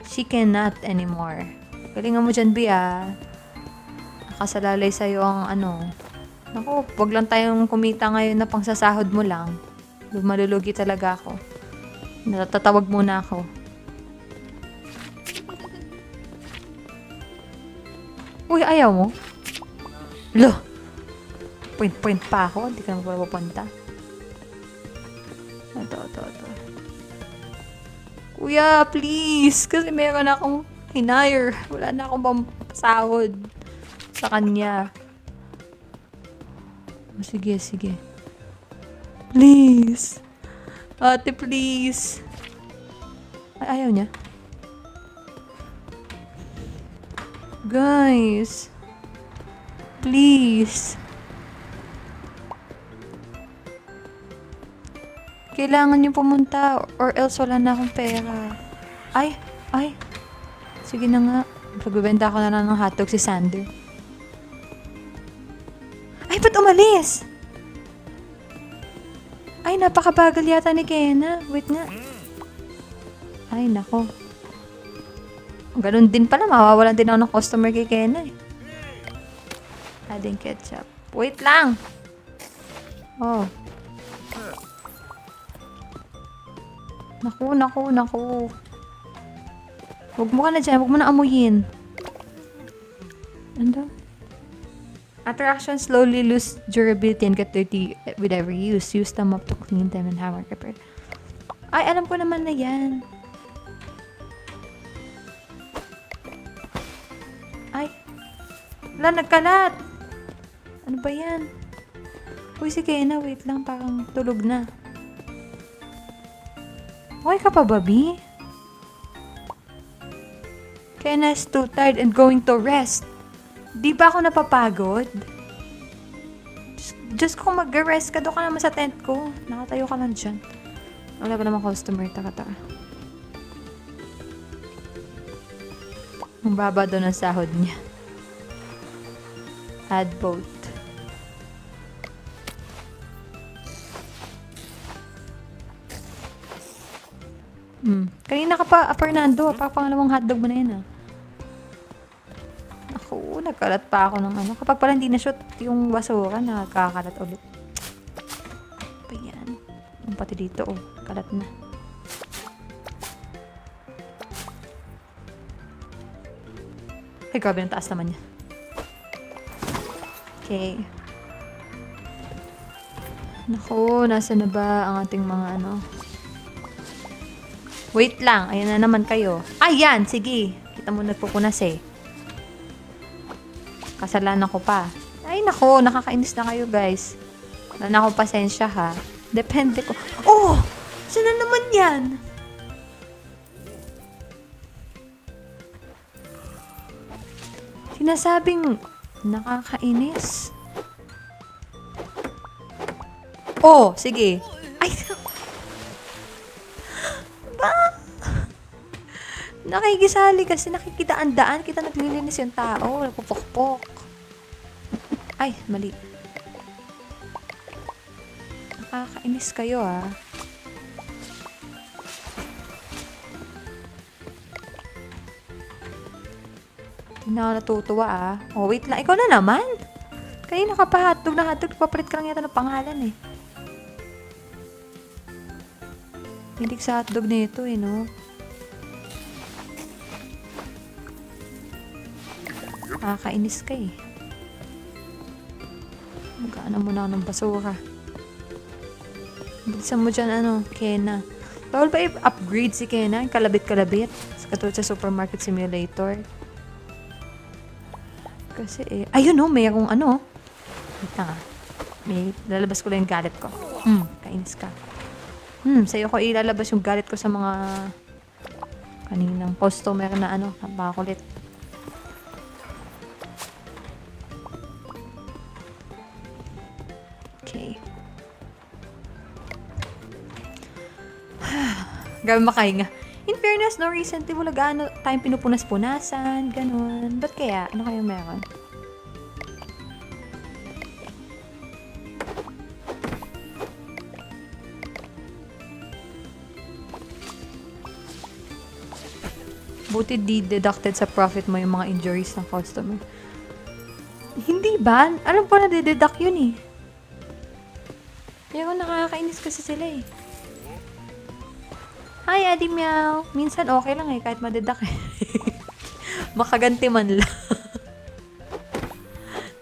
She cannot anymore. Galingan mo dyan, Bia. Nakasalalay sa'yo ang ano. Naku, wag lang tayong kumita ngayon na pangsasahod mo lang. Malulugi talaga ako. Natatawag muna ako. Uy, ayaw mo? Lo! Point pa ako. Hindi ka naman pala pupunta. Ito. Kuya, please. Kasi meron akong hinire. Wala na akong pampasahod sa kanya. Sige. Please. Ate, please. Ay, ayaw niya. Guys. Please. Kailangan niyo pumunta or else wala na akong pera. Ay. Sige na nga. Pagbibenta ko na lang ng hotdog si Sander. Ay, ba't umalis? Ay, napakabagal yata ni Kena. Wait nga. Ay, nako. Ganun din pala. Mawawalan din ako ng customer kay Kena eh. Adding ketchup. Wait lang. Oh. Naku. Huwag mo ka na dyan. Huwag mo na amuyin. Ano? Attractions slowly lose durability and get dirty with every use. Use them up to clean them and hammer repair. Ay, alam ko naman na yan. Ay. Wala, nagkalat. Ano ba yan? Uy, si Kena, wait lang. Parang tulog na. Okay ka pa, Bobby? Kena is too tired and going to rest. Di ba ako napapagod? Just kung mag-rest ka, doon ka naman sa tent ko. Nakatayo ka lang dyan. Wala ba naman customer? Taka. Ang baba doon ang sahod niya. Add boat. Kanina ka pa, Fernando. Pangalawang hotdog mo na yan, ah. Ako, nagkalat pa ako ng ano. Kapag pala hindi na-shoot yung basura, nakakalat ulit. Pa yan. Yung pati dito, oh. Kalat na. Ay, grabe, ang taas naman niya. Okay. Naku, nasa na ba ang ating mga ano? Wait lang. Ayan na naman kayo. Ayan, sige. kita mo nagpupunas eh. Kasalanan ko pa. Ay nako, nakakainis na kayo guys. Wala na akong pasensya ha. Depende ko. Oh! Saan na naman yan? Sinasabing nakakainis. Oh, sige. Ay, ba? Nakikisali kasi nakikidaan-daan kita naglilinis yung tao. Nagpupukpok. Ay, mali. Nakakainis kayo ah. Hindi na ako natutuwa ah. Oh, wait lang. Ikaw na naman. Kanina ka pa hotdog na hotdog. Papalit ka lang yata ng pangalan eh. Hindi sa hotdog na ito eh, no? Nakakainis ka eh. Magkano mo na ng basura. Bilisan mo dyan, ano, Kena. Bawal ba i-upgrade si Kena? Yung kalabit-kalabit. Katulad sa Supermarket Simulator. Kasi eh, ayun no, mayroong ano. Wait lang ah. May, lalabas ko lang yung galit ko. Kainis ka. Sa'yo ko ilalabas yung galit ko sa mga kaninang customer na ano, napakulit. Okay. Grabe makahinga. In fairness, no, recently wala gaano tayong pinupunas-punasan, ganun. Ba't kaya? Ano kaya meron? Buti di-deducted sa profit mo yung mga injuries ng customer. Hindi ba? Alam ko na di-deduct yun eh. Kaya nakakainis kasi sila eh. Hi, Adi Meow. Minsan okay lang eh, kahit madeduct eh. Makaganti man lang.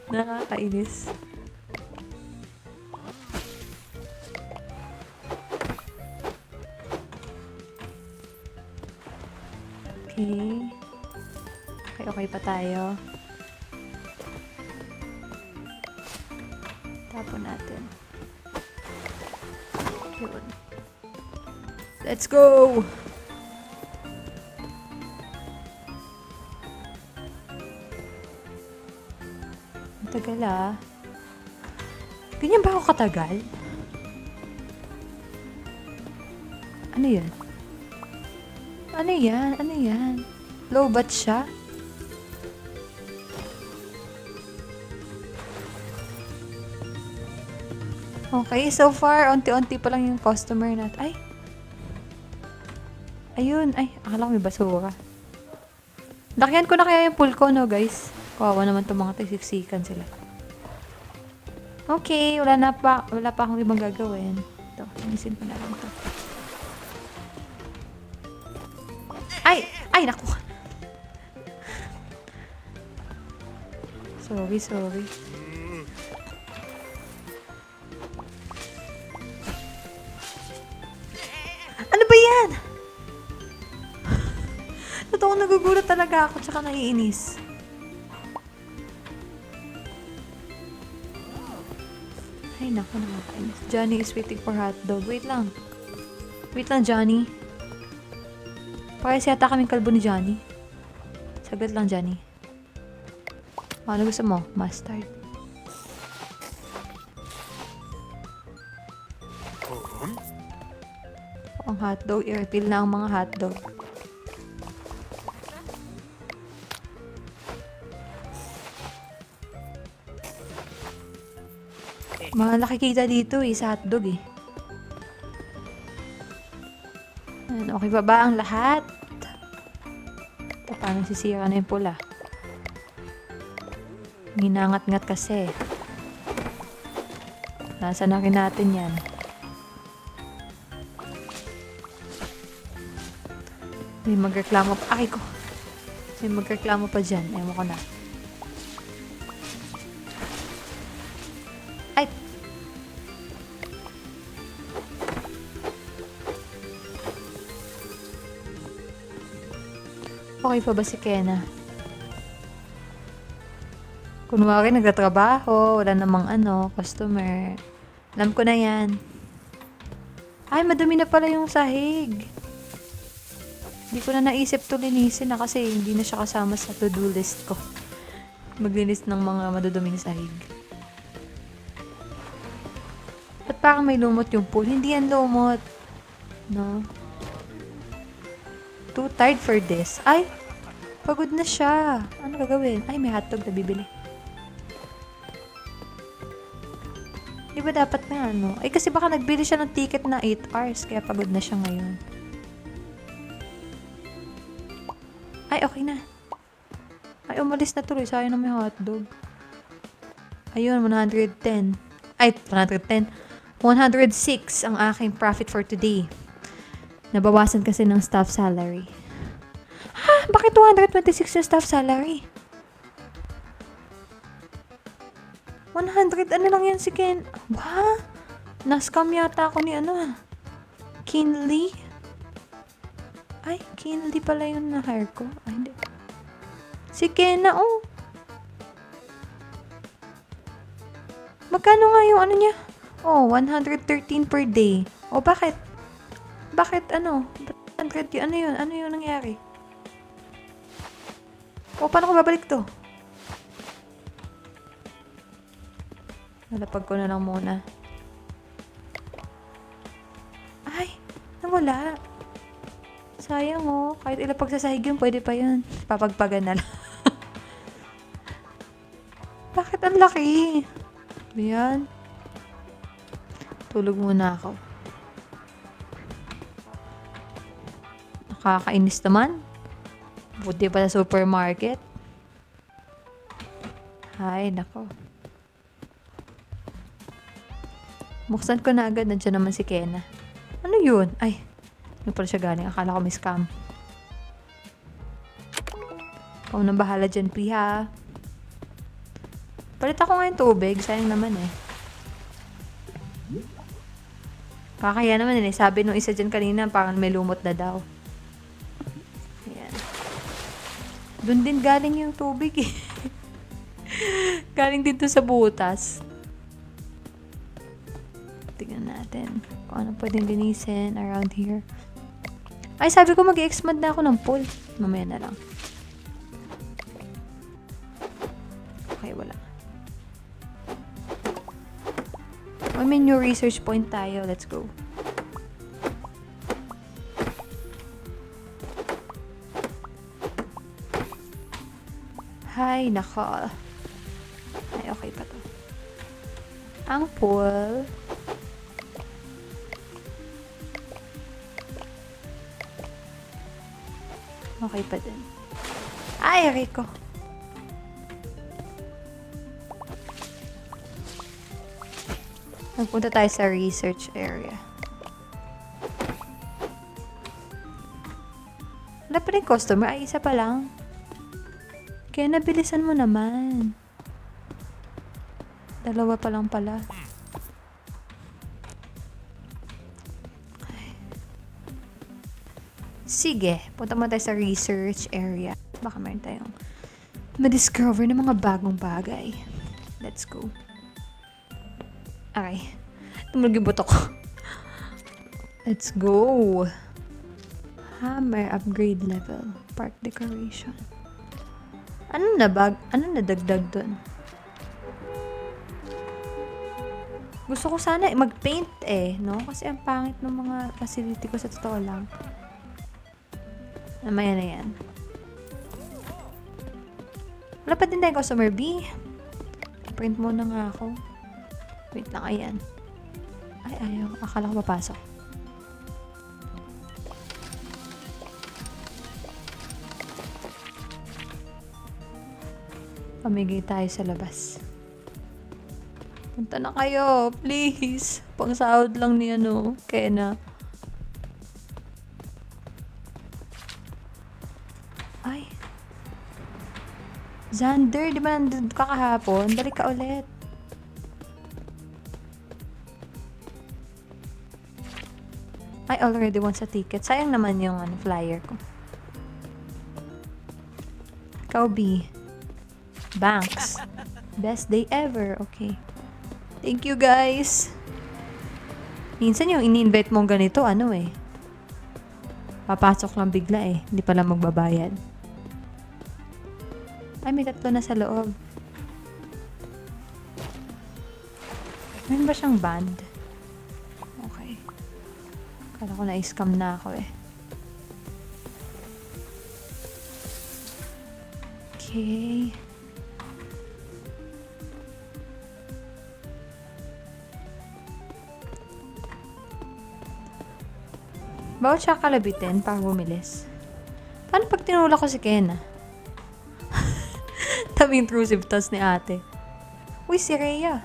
Nakakainis. Okay. Okay pa tayo. Tapon natin. Yun. Let's go! Ang tagal ah. Ganyan ba ako katagal? Ano yan? Ano yan? Ano yan? Low bat siya? Okay, so far, unti-unti pa lang yung customer natin. Ay! Ayun, ay, akala ko may basura. Lakihan ko na kaya yung pool ko, no, guys? Kawawa naman itong mga tisiksikan sila. Okay, wala pa akong ibang gagawin. Ito, linisin ko na lang ito. Ay! Ay, naku! Sorry. Ano ba yan? Totoo, nagugulat talaga ako tsaka naiinis. Ay, naku, nakakainis. Johnny is waiting for hotdog. Wait lang. Wait lang, Johnny. Parehas yata kaming kalbo ni Johnny. Saglit lang, Johnny. Ano gusto mo? Mustard. Ang hotdog. I-refill na ang mga hotdog. Malaki kita dito eh, sa hotdog eh. Okay pa ba ang lahat? Ito, paano sisira na yung pula? Ginangat-ngat kasi. Nasa na rin natin yan. May magreklamo pa. Ay ko. May magreklamo pa dyan. Ewan ko na. Ay! Okay pa ba si Kena? Kunwari nagtatrabaho, wala namang customer. Alam ko na yan. Ay, madumi na pala yung sahig. Hindi ko na naisip to linisin na kasi hindi na siya kasama sa to-do list ko. Maglinis ng mga maduduming sahig. Ba't parang may lumot yung pool? Hindi yan lumot. No? Too tired for this. Ay! Pagod na siya. Ano gagawin? Ay, may hotdog na bibili. Di ba dapat na Ay, kasi baka nagbili siya ng ticket na 8 hours. Kaya pagod na siya ngayon. Ay, okay na. Ay, umalis na tuloy. Sayang na may hotdog. Ayun, 110. Ay, 110. 106 ang aking profit for today. Nabawasan kasi ng staff salary. Ha? Bakit 226 yung staff salary? 100, ano lang yan si Ken? Wah? Na-scam yata ako ni Kinley? Ay, Kinley pala yung na-hire ko. Ay, hindi. Si Kena, Magkano nga yung niya? 113 per day. Bakit? Bakit 100 yun? Ano yung nangyari? Paano ko babalik to? Nalapag ko na lang muna. Ay, nawala. Sayang kahit ilapag sa sahig yun, pwede pa yun. Papagpagan na lang. Bakit ang laki? Ayan. Tulog muna ako. Nakakainis naman. Buti pa sa supermarket. Ay, nako. Buksan ko na agad. Nandiyan naman si Kena. Ano yun? Ay, ano pala siya galing? Akala ko may scam. Ikaw nang bahala dyan, Piha. Palit ako ngayon tubig. Sayang naman Kakaya naman Sabi nung isa dyan kanina, parang may lumot na daw. Ayan. Doon din galing yung tubig Galing din to sa butas. Tingnan natin kung ano pwedeng linisin around here. Ay, sabi ko mag-expand na ako ng pool. Mamaya na lang. Okay, wala. May new research point tayo. Let's go. Hay, nako. Ay, okay pa to. Ang pool. Okay pa din. Ay, Rico. Nagpunta tayo sa research area. Wala pa rin customer. Ay, isa pa lang. Kaya nabilisan mo naman. Dalawa pa lang pala. Sige, punta mo tayo sa research area. Baka meron tayong ma-discover ng mga bagong bagay. Let's go. Okay. Tumulog yung buto ko. Let's go. Hammer upgrade level. Park decoration. Ano nadagdag dun? Gusto ko sana mag-paint no? Kasi ang pangit ng mga facility ko sa totoo lang. Namaya na yan. Wala pa din tayo customer B. Print muna nga ako. Wait lang, ayan. Ay, ayaw. Akala ko papasok. Pamigay tayo sa labas. Punta na kayo, please. Pang sahod lang ni Kena. Ay. Xander, di ba nandun ka kahapon? Dali ka ulit. I already won sa ticket. Sayang naman yung flyer ko. Ikaw, B. Banks. Best day ever. Okay. Thank you, guys. Minsan yung ini-invite mong ganito, ano eh. Papasok lang bigla eh. Hindi pala magbabayad. Ay, may 3 na sa loob. Meron ba siyang band? Okay. Kala ko na-scam na ako eh. Okay. Bawal siya kalabitin para bumilis. Paano pag tinulak ko si Kena? Tabi intrusive tas ni ate. Uy, si Rhea.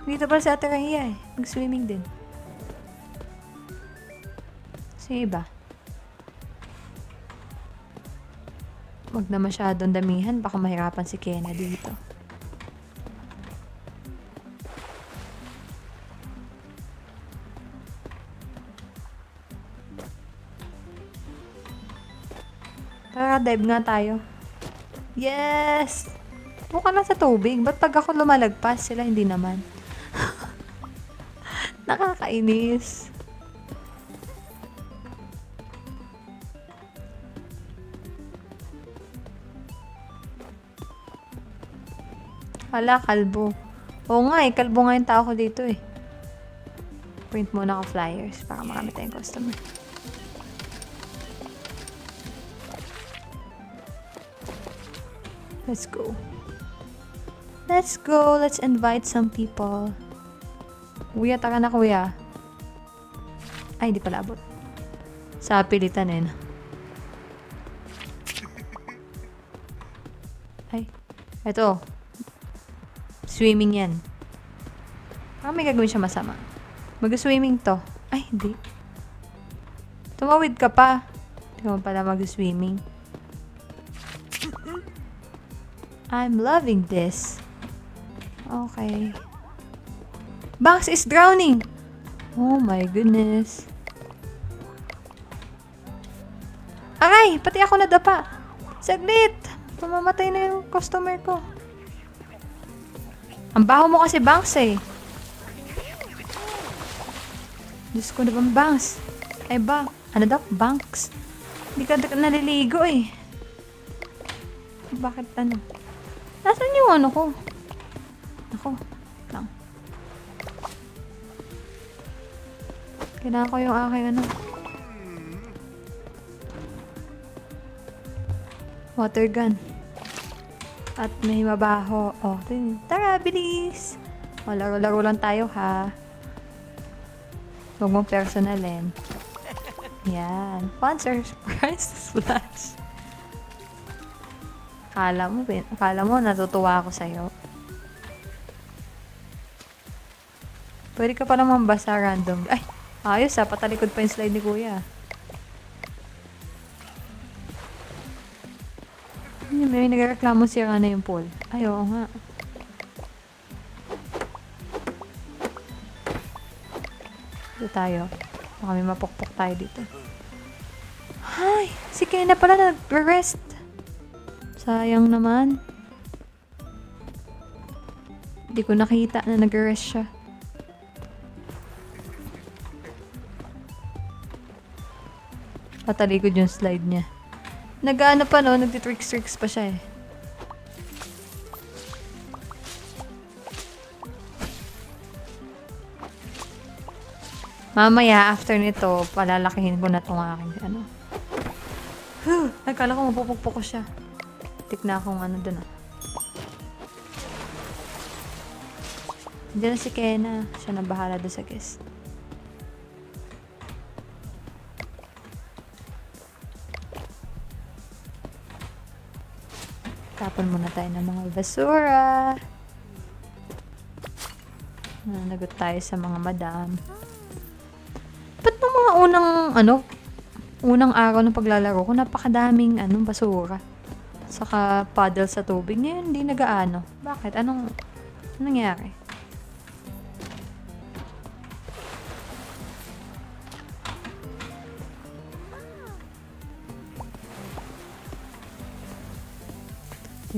Dito pala si ate Rhea eh. Mag-swimming din. Sino iba? Wag na masyadong damihan. Baka mahirapan si Kena dito. Tara, dive nga tayo. Yes! Buka lang sa tubig. Ba't pag ako lumalagpas, sila hindi naman? Nakakainis. Hala, kalbo. Oo nga eh, kalbo nga yung tao ko dito eh. Print muna ako flyers para marami tayong customer. Let's go. Let's go. Let's invite some people. Kuya, tara na kuya. Ay, hindi pala abot. Sa pilitan eh. Ay, eto. Swimming yan. Parang may gagawin siya masama. Mag-swimming to. Ay, hindi. Tumawid ka pa. Hindi ka pala mag-swimming. I'm loving this. Okay. Banks is drowning! Oh my goodness. Aray! Pati ako nadapa. Saglit! Mamamatay na yung customer ko. Ang baho mo kasi, Banks eh. Diyos ko na bang Banks? Ay ba? Ano daw? Banks? Hindi ka naliligo eh. Bakit ano? Nasaan yung ano ko? Ako. Lang. Kailangan ko yung aking ano. Water gun. At may mabaho. Oh, tara, bilis! O, laro-laro lang tayo ha. Huwag mong personalin. Yan. Sponsor price splash. Akala mo, natutuwa ako sa'yo. Pwede ka pa naman basa random. Ay, ayos ha. Patalikod pa yung slide ni kuya. May nagreklamo siya na yung pool. Ay, oo nga. Dito tayo. Baka may mapukpok tayo dito. Ay, si Kena pala nag-rest. Sayang naman. Hindi ko nakita na nag-rest siya. Patalikod yung slide niya. Nag-ano pa no, nagtitricks-tricks pa siya eh. Mamaya, after nito, palalakihin ko na itong aking ano. Nagkala ko mapupukpok ko siya. Tik na akong ano dun ah. Diyan na si Kena. Siya na bahala doon sa guest. Tapon muna tayo ng mga basura. Nagot tayo sa mga madam. Ba't nung mga unang araw ng paglalaro ko, napakadaming basura. Saka paddle sa tubig. Ngayon, hindi nagaano. Bakit? Anong nangyari?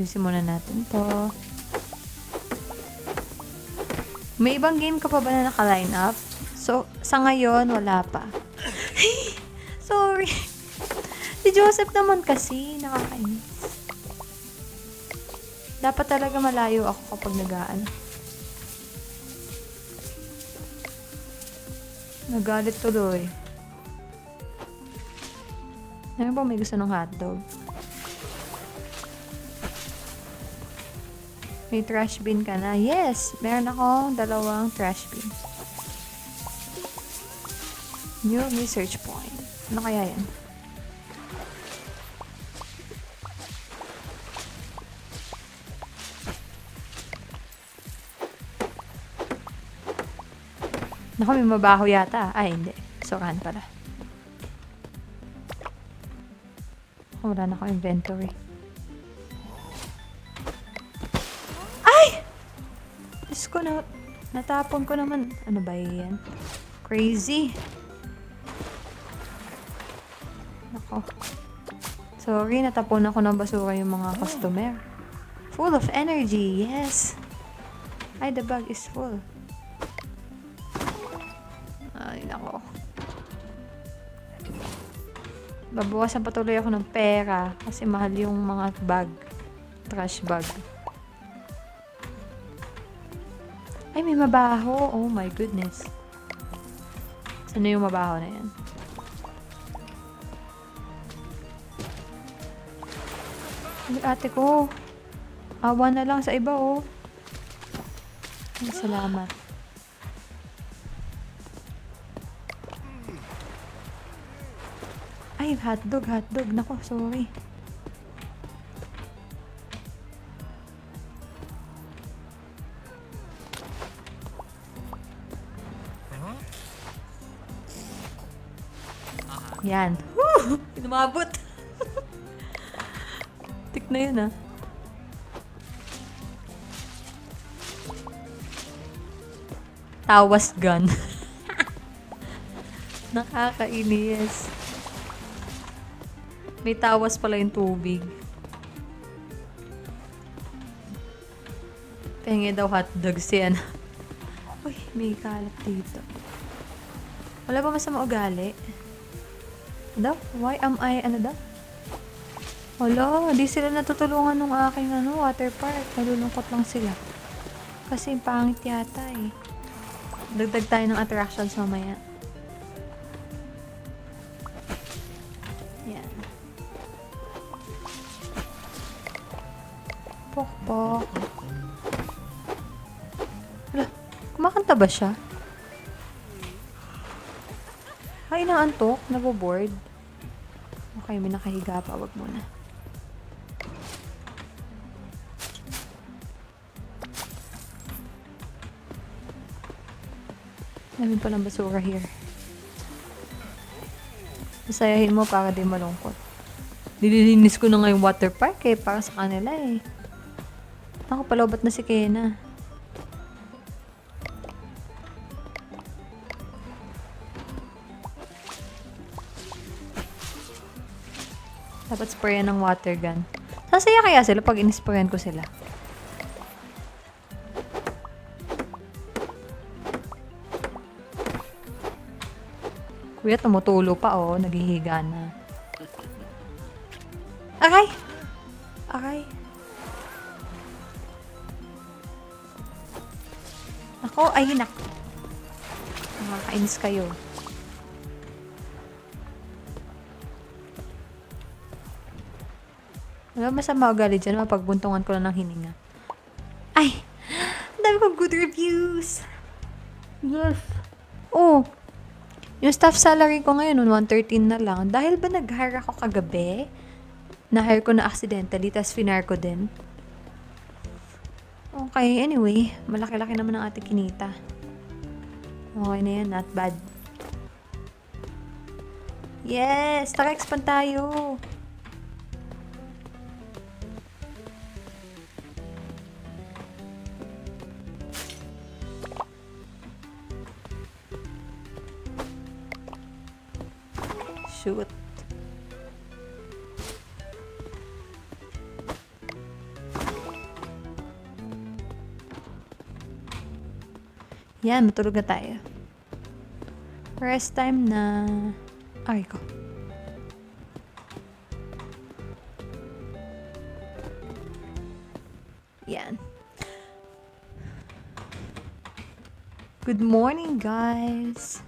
Ayusin muna natin to. May ibang game ka pa ba na naka-line up? So, sa ngayon, wala pa. Sorry. Si Joseph naman kasi, nakakainis. Dapat talaga malayo ako kapag nagaan. Nagalit tuloy. Ano ba may gusto ng hotdog? May trash bin ka na? Yes! Meron akong 2 trash bin. New research point. Ano kaya yan? Naku, may mabaho yata. Ay, hindi. Surahan pala. Wala na akong inventory. Ay! Diyos ko na... Natapon ko naman. Ano ba yan? Crazy. Nako. Sorry, natapon ako ng basura yung mga customer. Full of energy. Yes. Ay, the bag is full. Ay, nako. Babawasan patuloy ako ng pera kasi mahal yung mga bag. Trash bag. Ay, may mabaho. Oh my goodness. Saan yung mabaho na yan? Ay, ate ko. Awa na lang sa iba, oh. Ay, salamat. Ay, hotdog. Nako, sorry. Yan. Woo! Pinumabot. Tik na yun, ah. Tawas gun. Nakakainis. May tawas pala yung tubig. Pengi daw hotdog siya na. Uy, may kalat dito. Wala ba masama ugali? Daw? Why am I, ano daw? Wala, di sila natutulungan nung aking water park. Nalulungkot lang sila. Kasi pangit yata eh. Dagdag tayo ng attractions mamaya. Yan. Pokpok. Hala, kumakanta ba siya? Ay, naantok. Naboboard. Okay, may nakahiga pa. Wag muna. Dami palang basura here. Masayahin mo para di malungkot. Nililinis ko na nga yung water park eh. Para sa kanila eh. Ako, palaubat na si Kena. Dapat sprayan ng water gun. Sasaya kaya sila pag inisprayan ko sila? Kuya, tumutulo pa oh. Naghihiga na. Aray! Aray. Ako, ay nak. Nakakainis kayo. Wala masama ugali dyan. Mapagbuntungan ko lang ng hininga. Ay! Ang dami kong good reviews! Yes! Oh! Yung staff salary ko ngayon, 113 na lang. Dahil ba nag-hire ako kagabi? Na-hire ko na accidentally, tas finire ko din. Okay, anyway. Malaki-laki naman ang ating kinita. Okay na yan, not bad. Yes! Tara, expand tayo! Shoot. Yan, matulog na tayo. Rest time na. Ay ko. Yan. Good morning, guys.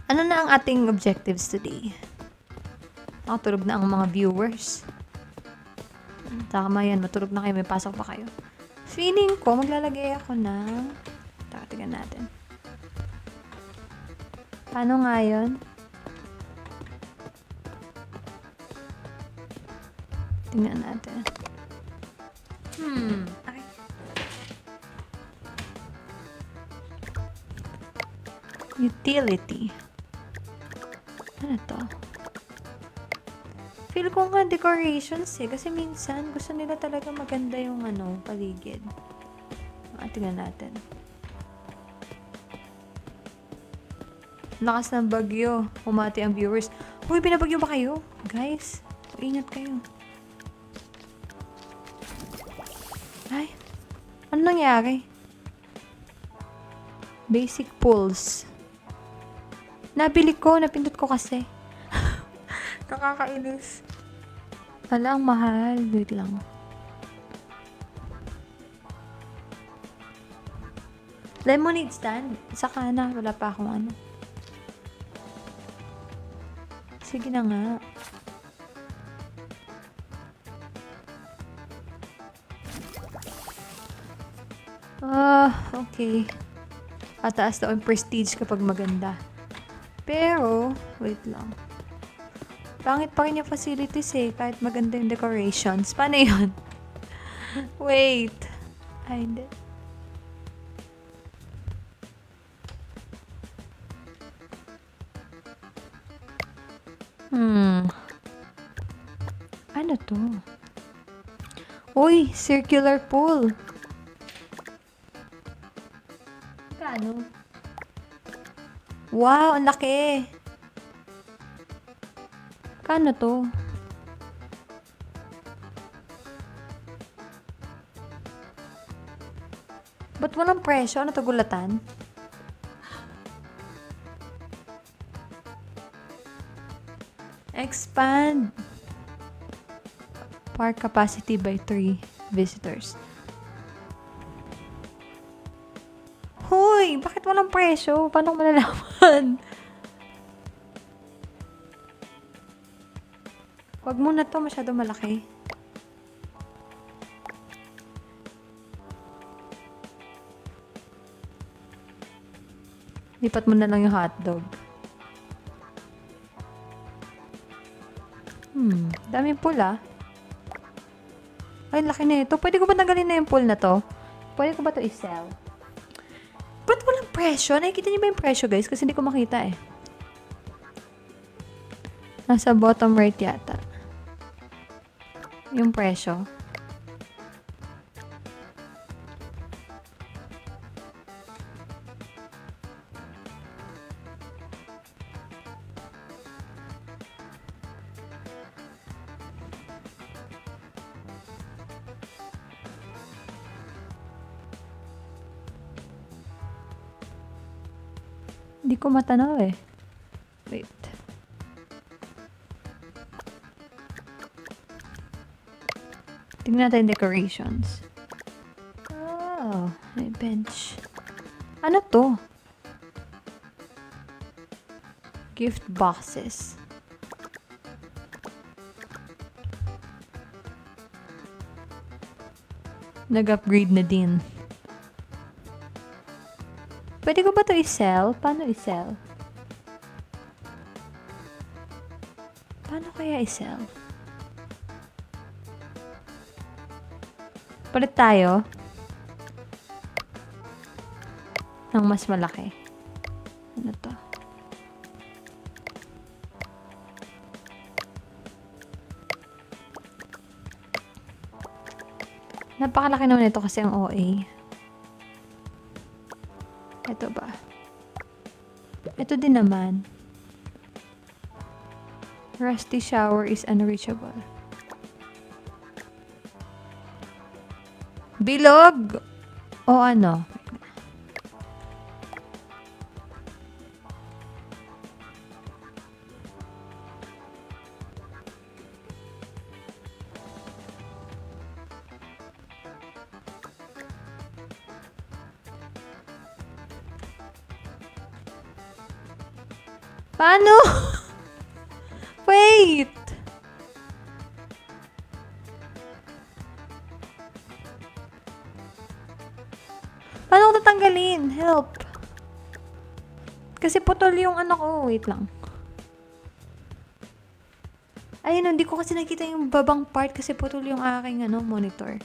Ano na ang ating objectives today? Nakatulog na ang mga viewers. Tama yan, matulog na kayo. May pasok pa kayo. Feeling ko, maglalagay ako ng... Tingnan natin. Paano nga yun? Tingnan natin. Okay. Utility. Ano to? Feel ko nga decorations eh. Kasi minsan, gusto nila talaga maganda yung paligid. Tingnan natin. Lakas ng bagyo. Humati ang viewers. Uy, binabagyo ba kayo? Guys, ingat kayo. Ay, ano nangyari? Basic pulse. Nabili ko, napindot ko kasi. Nakakainis. Wala, ang mahal. Wait lang. Lemonade stand. Saka na, wala pa akong ano. Sige na nga. Okay. Ataas daw ang prestige kapag maganda. Pero, wait lang. Pangit pa rin yung facilities eh, kahit maganda yung decorations. Paano yun? Wait. Ay, hindi. Ano to? Uy, circular pool. Kano? Wow, ang laki. Kano to? Ba't walang presyo? Ano to, gulatan? Expand. Park capacity by 3 visitors. Hoy! Bakit walang presyo? Paano ko malalaman? Wag muna to, masyado malaki. Lipat mo na lang yung hotdog. Daming pula. Ay, laki na ito. Pwede ko ba tanggalin na yung pool na to? Pwede ko ba to i-sell? Ba't walang presyo? Nakikita niyo ba yung presyo, guys? Kasi hindi ko makita eh. Nasa bottom right yata. Yung presyo. Hindi ko matanaw eh. Wait. Tingnan natin decorations. Oh, may bench. Ano to? Gift boxes. Nag-upgrade na din. Pwede ko ba ito i-sell? Paano i-sell? Paano kaya i-sell? Palit tayo ng mas malaki. Ano to? Napakalaki naman ito kasi ang OA. Ito ba? Ito din naman. Rusty shower is unreachable. Bilog! O ano? Paano? Wait! Paano ko tatanggalin? Help! Kasi putol yung ano ko. Wait lang. Ayun, hindi ko kasi nakita yung babang part kasi putol yung aking monitor.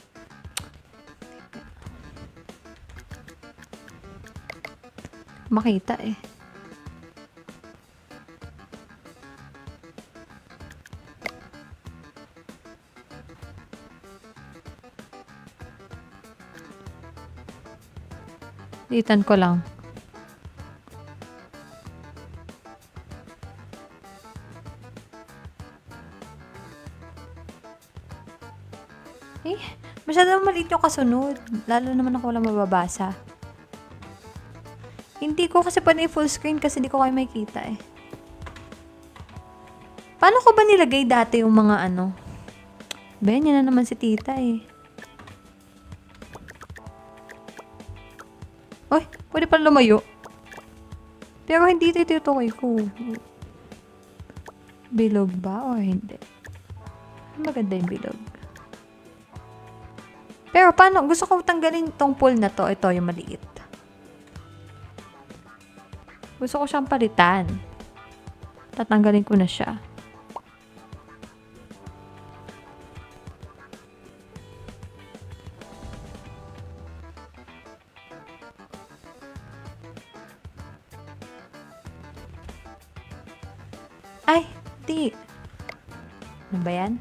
Makita eh. Litan ko lang. Eh, masyadong maliit yung kasunod. Lalo naman ako walang mababasa. Hindi ko kasi pwede full screen kasi hindi ko kayo makikita eh. Paano ko ba nilagay dati yung mga Ben, yan na naman si tita eh. Oy, pwede pala lumayo. Pero hindi ito itutukoy ko. Bilog ba or hindi? Maganda yung bilog. Pero paano? Gusto ko tanggalin tong pool na to. Ito yung maliit. Gusto ko siyang palitan. Tatanggalin ko na siya. Ay, di. Ano ba yan?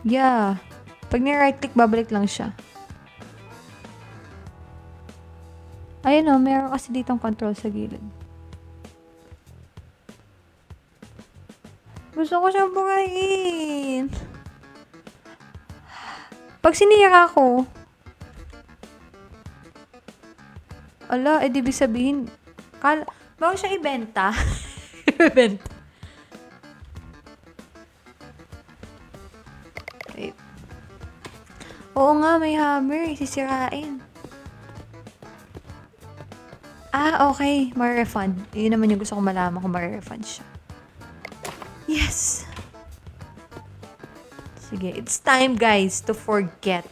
Yeah. Pag ni-right click, babalik lang siya. Ayun o, meron kasi ditong control sa gilid. Gusto ko siyang bukayin. Pag sinira ko, di ibig sabihin, bago siya ibenta. Ibenta. Wait. Oo nga, may hammer. Sisirain. Okay. Ma-refund. Yun naman yung gusto kong malaman kung ma-refund siya. Yes! Sige, it's time guys to forget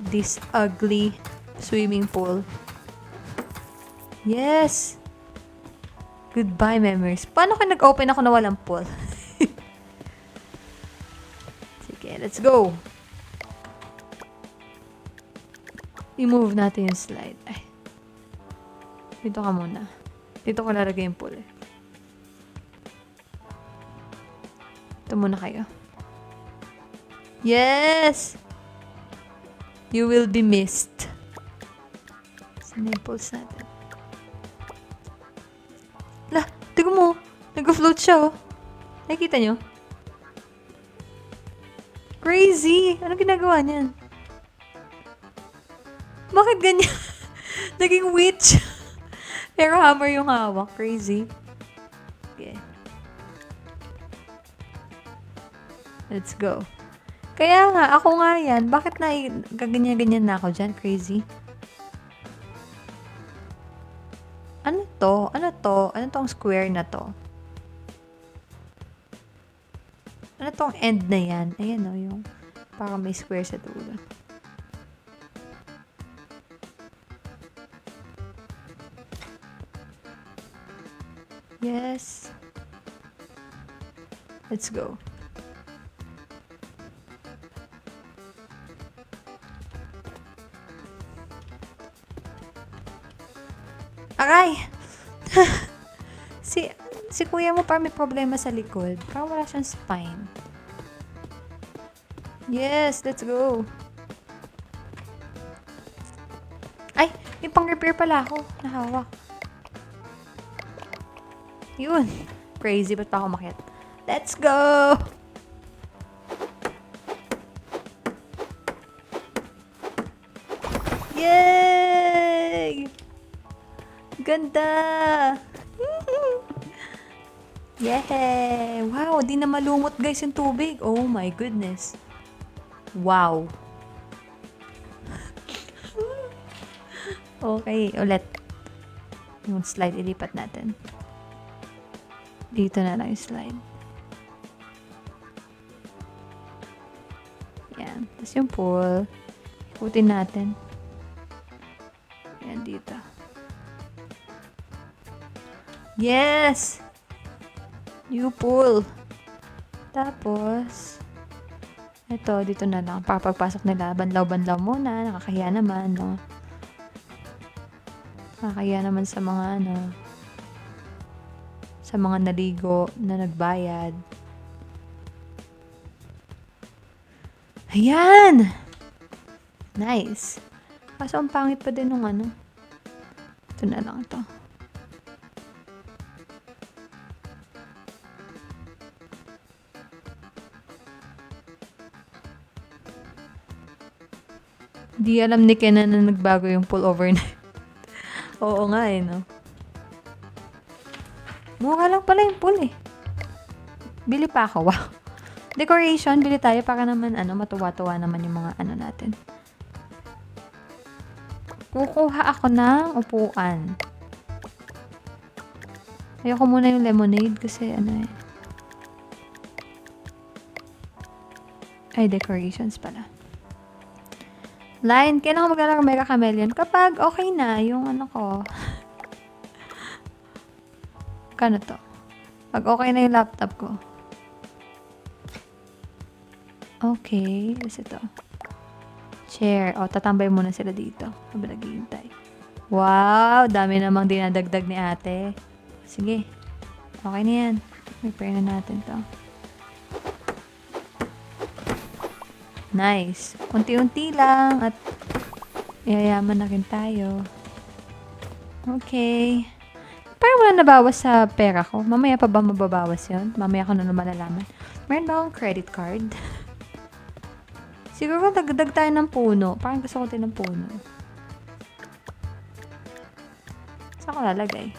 this ugly swimming pool. Yes! Goodbye memories. Paano kung nag-open ako na walang pool? Sige, let's go! I-move natin yung slide. Ay. Dito ka muna. Dito ko lalagay yung pool. Ito muna kayo. Yes! You will be missed. Saan yung pools natin? Lah, tignan mo. Nag-float siya, oh. Nakikita nyo? Crazy! Ano ginagawa niyan? Bakit ganyan? Naging witch. Pero hammer yung hawak. Crazy. Okay. Let's go. Kaya nga, ako nga yan. Bakit na gaganyan-ganyan na ako dyan? Crazy. Ano to? Ano to? Ano tong square na to? Ano tong end na yan? Ayan o, yung parang may square sa dulo. Yes. Let's go. Aray! si kuya mo parang may problema sa likod. Parang wala siyang spine. Yes, let's go. Ay, may pang-repair pala ako. Nahawak. Yun. Crazy, ba't pa ako umakyat? Let's go! Yay! Ganda! Yay! Wow, di na malumot guys yung tubig. Oh my goodness. Wow. Okay, ulit. Yung slide, ilipat natin. Dito na lang yung slide. Yan. Tapos yung pool, ikutin natin. Yan, dito. Yes! New pool. Tapos, ito, dito na lang. Pagpasok nila, banlaw-banlaw muna. Nakakahiya naman, no? Nakakahiya naman sa mga, sa mga naligo na nagbayad. Ayan! Nice. Kaso ang pangit pa din nung Ito na lang ito. Di alam ni Ken na nagbago yung pull overnight. Oo nga no? Mukha lang pala yung pool Bili pa ako, wow. Decoration, bili tayo para naman, matuwa-tuwa naman yung mga natin. Kukuha ako ng upuan. Ayoko muna yung lemonade kasi Ay, decorations pala. Line, kailan ako maglalaro Mega Chameleon? Kapag okay na yung ko. Kano to? Pag okay na yung laptop ko. Okay, kasi ito. Chair. O, tatambay muna sila dito. Habang naghihintay. Wow! Dami namang dinadagdag ni ate. Sige. Okay na yan. Repair na natin to. Nice. Unti-unti lang at yayaman na rin tayo. Okay. Parang wala nabawas sa pera ko. Mamaya pa ba mababawas yun? Mamaya ko na malalaman. Meron ba akong credit card? Siguro dagdag tayo ng puno. Parang gusto ko din ng puno. Saan ko lalagay?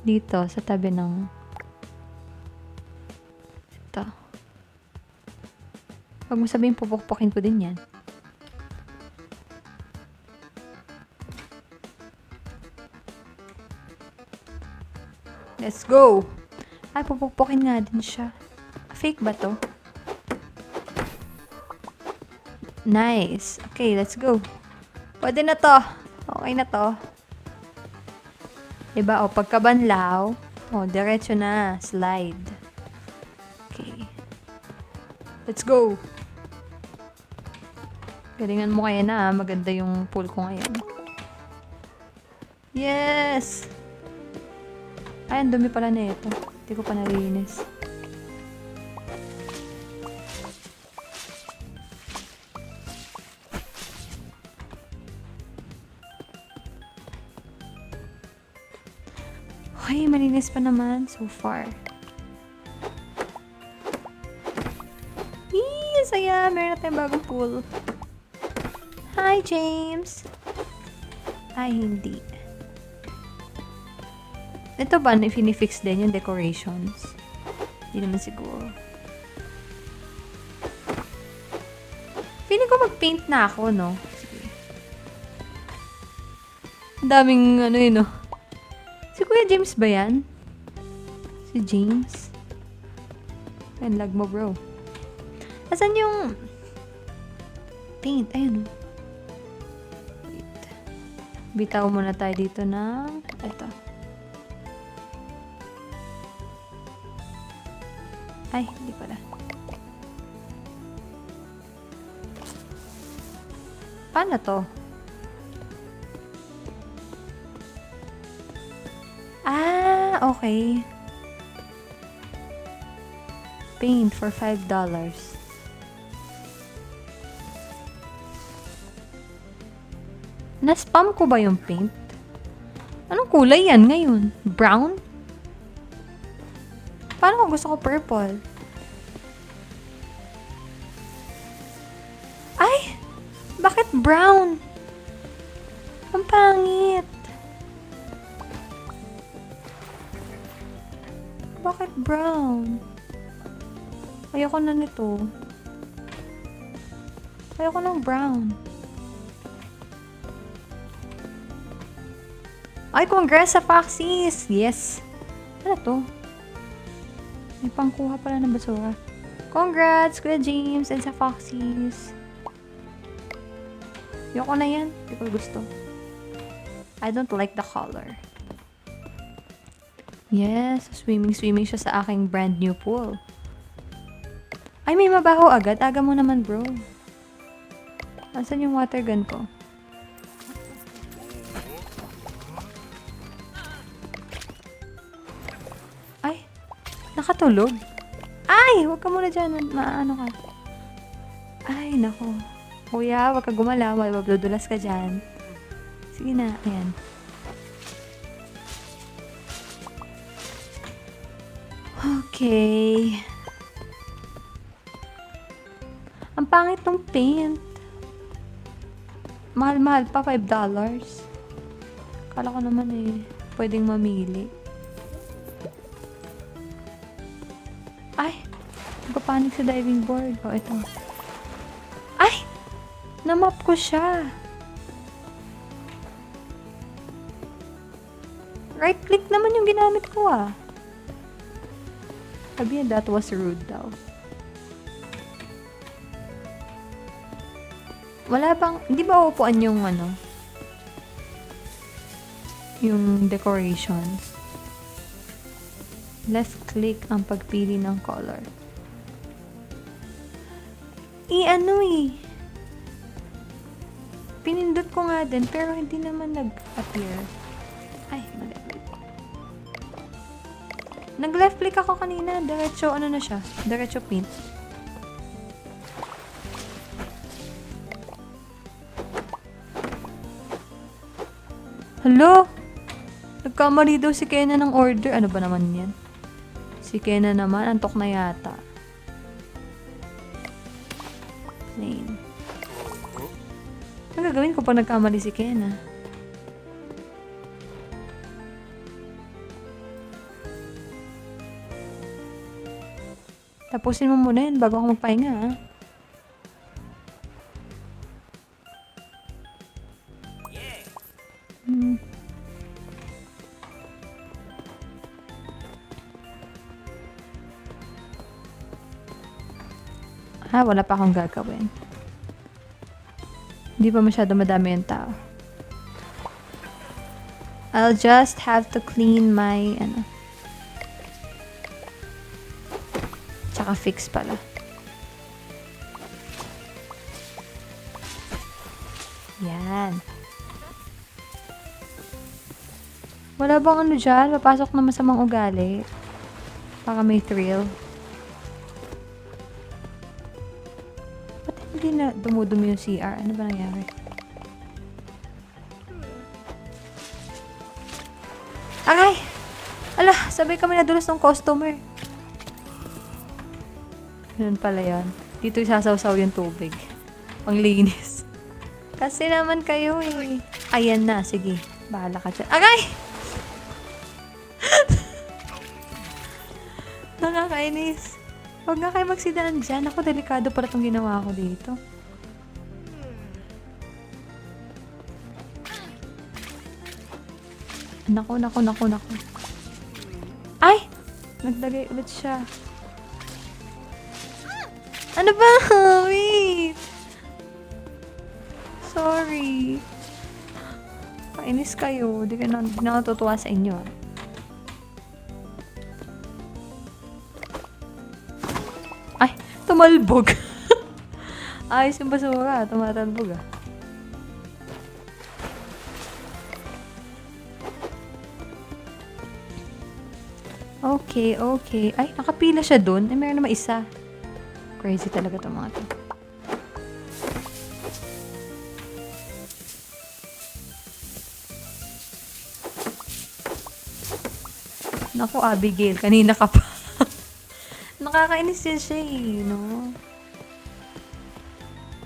Dito, sa tabi ng ito. Huwag mo sabihin pupukpukin ko din yan. Let's go! Ay, pupukpukin nga din siya. Fake ba to? Nice. Okay, let's go. Pwede na to. Okay na to. Diba? O, pagkabanlaw. O, diretso na. Slide. Okay. Let's go. Galingan mo kaya na. Maganda yung pool ko ngayon. Yes! Ay, ang dumi pala na ito. Hindi ko pa nalinis. Ay, malinis pa naman so far. Yee! Saya! Meron na tayong bagong pool. Hi, James! Ay, hindi. Ito ba, finifix din yung decorations? Hindi naman siguro. Feeling ko mag-paint na ako, no? Sige. Ang daming, no? Si Kuya James ba yan? Si James? Ay, lag mo, bro. Asan yung paint? Ayun, no? Wait. Bitaw muna tayo dito ng ito. Ay, hindi pala. Paano to? Ah, okay. Paint for $5. Na-spam ko ba yung paint? Anong kulay yan ngayon? Brown? Paano kung gusto ko purple? Ay! Bakit brown? Ang pangit. Bakit brown? Ayoko na nito. Ayoko ng brown. Ay, congrats sa Foxies! Yes! Ano to? May pangkuha pala ng basura. Congrats, Kuya James, and sa Foxies. Ayoko na yan. Hindi ko gusto. I don't like the color. Yes, swimming siya sa aking brand new pool. Ay, may mabaho agad. Aga mo naman, bro. Asan yung water gun ko? Ay, nakatulog. Ay, huwag ka muna dyan. Maano ka. Ay, nako. Kuya, huwag ka gumalaw. Mabadudulas ka dyan. Sige na, ayan. Okay. Ang pangit ng paint. Mahal-mahal pa, $5. Kala ko naman pwedeng mamili. Ay, nagpapanik sa diving board. Oh, ito. Ay! Namap ko siya. Right click naman yung ginamit ko ah. Sabi niya, that was rude daw. Wala bang, hindi ba upuan yung yung decorations? Left click ang pagpili ng color. Pinindot ko nga din, pero hindi naman nag-appear. Ay, nag-left click ako kanina. Diretso, na siya? Diretso paint. Hello? Nagkamali daw si Kena ng order. Ano ba naman yan? Si Kena naman, antok na yata. Plain. Ano gagawin ko pag nagkamali si Kena? Tapusin mo muna yun bago ako magpahinga, ha? Wala pa akong gagawin. Hindi pa masyado madami yung tao. I'll just have to clean my, tsaka fix pala. Yan. Wala bang dyan? Papasok na masamang ugali. Baka may thrill. Ba't hindi na dumudumi yung CR? Ano ba nangyari? Aray! Ala, sabay kami nadulas ng customer. Ganun pala yan. Dito isasaw-saw yung tubig. Panglinis. Kasi naman kayo eh. Ayan na, sige. Bahala ka dyan. Aray! Nakakainis. Huwag nga kayo magsidaan dyan. Ako, delikado pala itong ginawa ko dito. Naku. Ay! Naglagay ulit siya. Ano ba? Wait! Sorry. Kainis kayo. Di na natutuwa sa inyo. Ay! Tumalbog! Ayos yung basura. Tumatalbog ah. Okay. Ay, nakapila siya dun. Ay, meron naman isa. Crazy talaga itong mga to. Naku, Abigail. Kanina ka pa. Nakakainis din siya eh, no?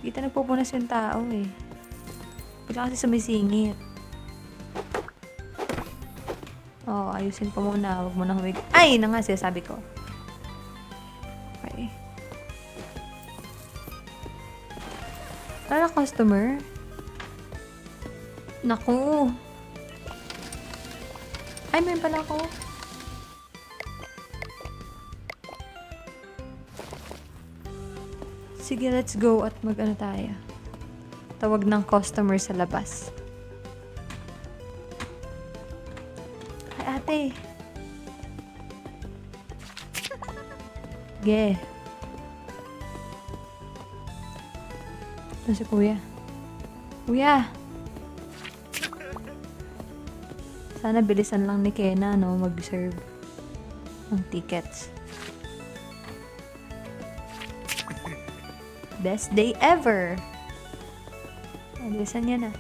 Kita nagpupunas yung tao eh. Bigla kasi sumisingit. Oh, ayusin pa muna. Huwag mo nang huwag. Ay! Na nga siya, sabi ko. Okay. Wala na customer. Naku. Ay, may pala ako. Sige, let's go at mag-ano tayo. Tawag ng customer sa labas. Ay, ate. Ge. Ito si kuya. Kuya! Sana bilisan lang ni Kena, no, mag-serve ng tickets. Best day ever! Bilisan niya na.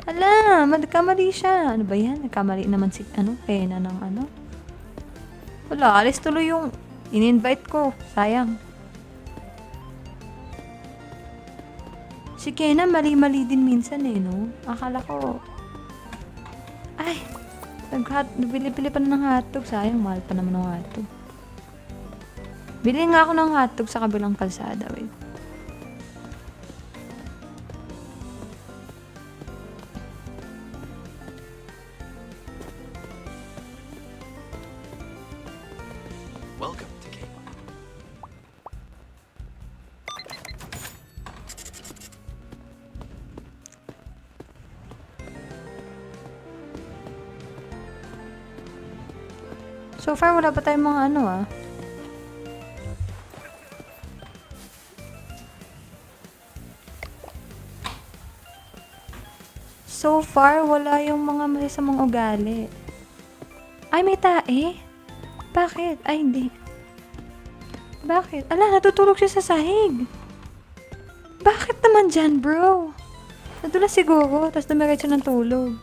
Hala! Nagkamali siya. Ano ba yan? Nagkamali naman si, Kena ng ano. Wala, alis tuloy yung in-invite ko. Sayang. Si Kena, mali-mali din minsan eh, no? Akala ko... Ay! Nabili-pili pa na ng hotdog. Sayang, mahal pa naman ng hotdog. Bili nga ako ng hotdog sa kabilang kalsada. Wait. Welcome to Kmart. So far, wala pa tayong mga ano ah. So far, wala yung mga mali sa mga ugali. Ay, may tae? Bakit? Ay, hindi. Bakit? Ala, natutulog siya sa sahig. Bakit naman dyan, bro? Nadulas siguro, tapos dumiretso ng tulog.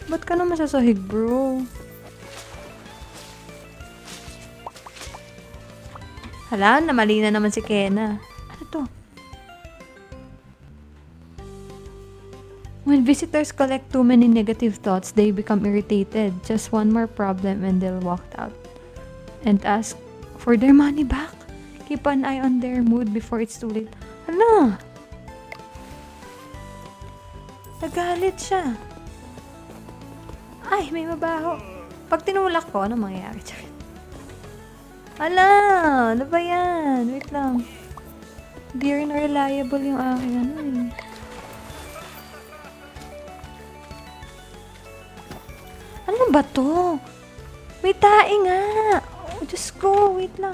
Ba't ka naman sa sahig, bro? Hala, namali na naman si Kena. Ano to? When visitors collect too many negative thoughts, they become irritated. Just one more problem and they'll walk out and ask for their money back. Keep an eye on their mood before it's too late. Hala! Nagalit siya. Ay, may mabaho. Pag tinulak ko, ano mangyayari? Ala! Ano ba yan? Wait lang. Di rin reliable yung aking ano eh. Ano ba to? May tae nga! Oh, Diyos ko, wait lang.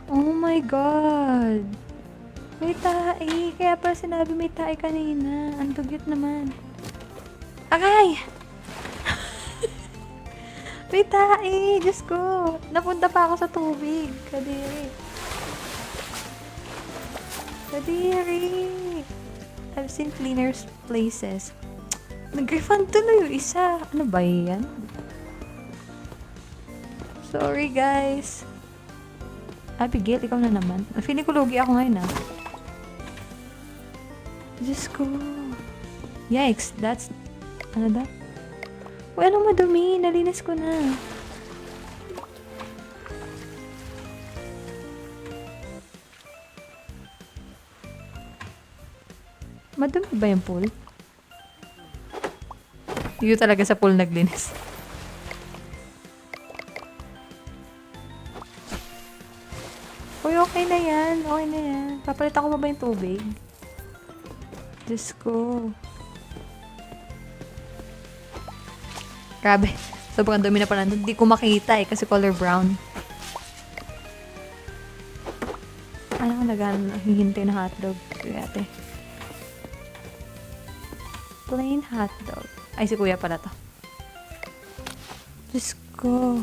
Oh my God. May tae. Kaya pala sinabi may tae kanina. Ang dugyot naman. Aray! May tae! Diyos ko! Napunta pa ako sa tubig. Kadiri. Kadiri! I've seen cleaner places. Nag-refund tuloy yung isa. Ano ba yan? Sorry, guys. Abigail, ikaw na naman. Feeling ko lugi ako ngayon, ah. Diyos ko. Yikes, that's... Ano da? Uy, anong madumi? Nalinis ko na. Madumi ba yung pool? Yung talaga sa pool naglinis. Uy, okay na yan. Okay na yan. Papalitan ko pa ba yung tubig? Diyos ko. Grabe. Sobrang dumi na pala. Hindi ko makita eh kasi color brown. Ano ka naghihintay na hotdog? Kuya ate. Plain hotdog. Ay, si kuya pala to. Diyos ko.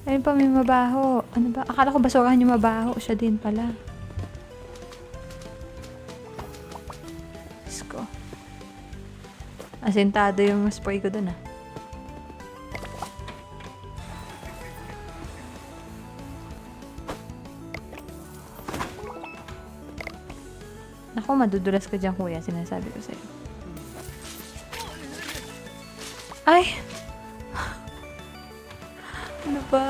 Ayun pa, may mabaho. Ano ba? Akala ko basurahan yung mabaho. Siya din pala. Diyos ko. Asintado yung spray ko dun ah. Naku, madudulas ka dyan kuya. Sinasabi ko sa'yo. Ay! Ano ba?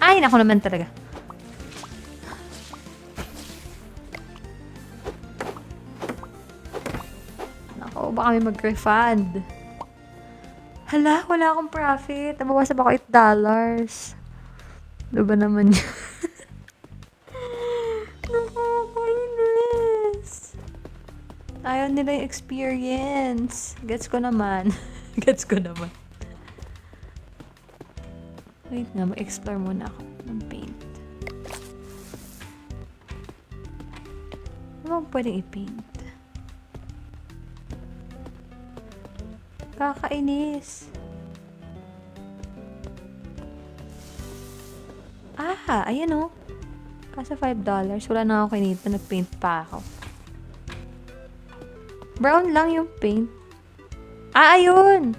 Ay, naku naman talaga. Naku, baka may mag-refund. Hala, wala akong profit. Nabawasan ako $8. Ano ba naman yun? Nakakainis. Ayaw nila yung experience. Gets ko naman. Gets ko naman. Wait nga, mag-explore muna ako ng paint. Ano bang pwedeng i-paint? Kakainis. Ah, ayan o. Kaso $5. Wala na ako kinita. Nag-paint pa ako. Brown lang yung paint. Ah, ayun!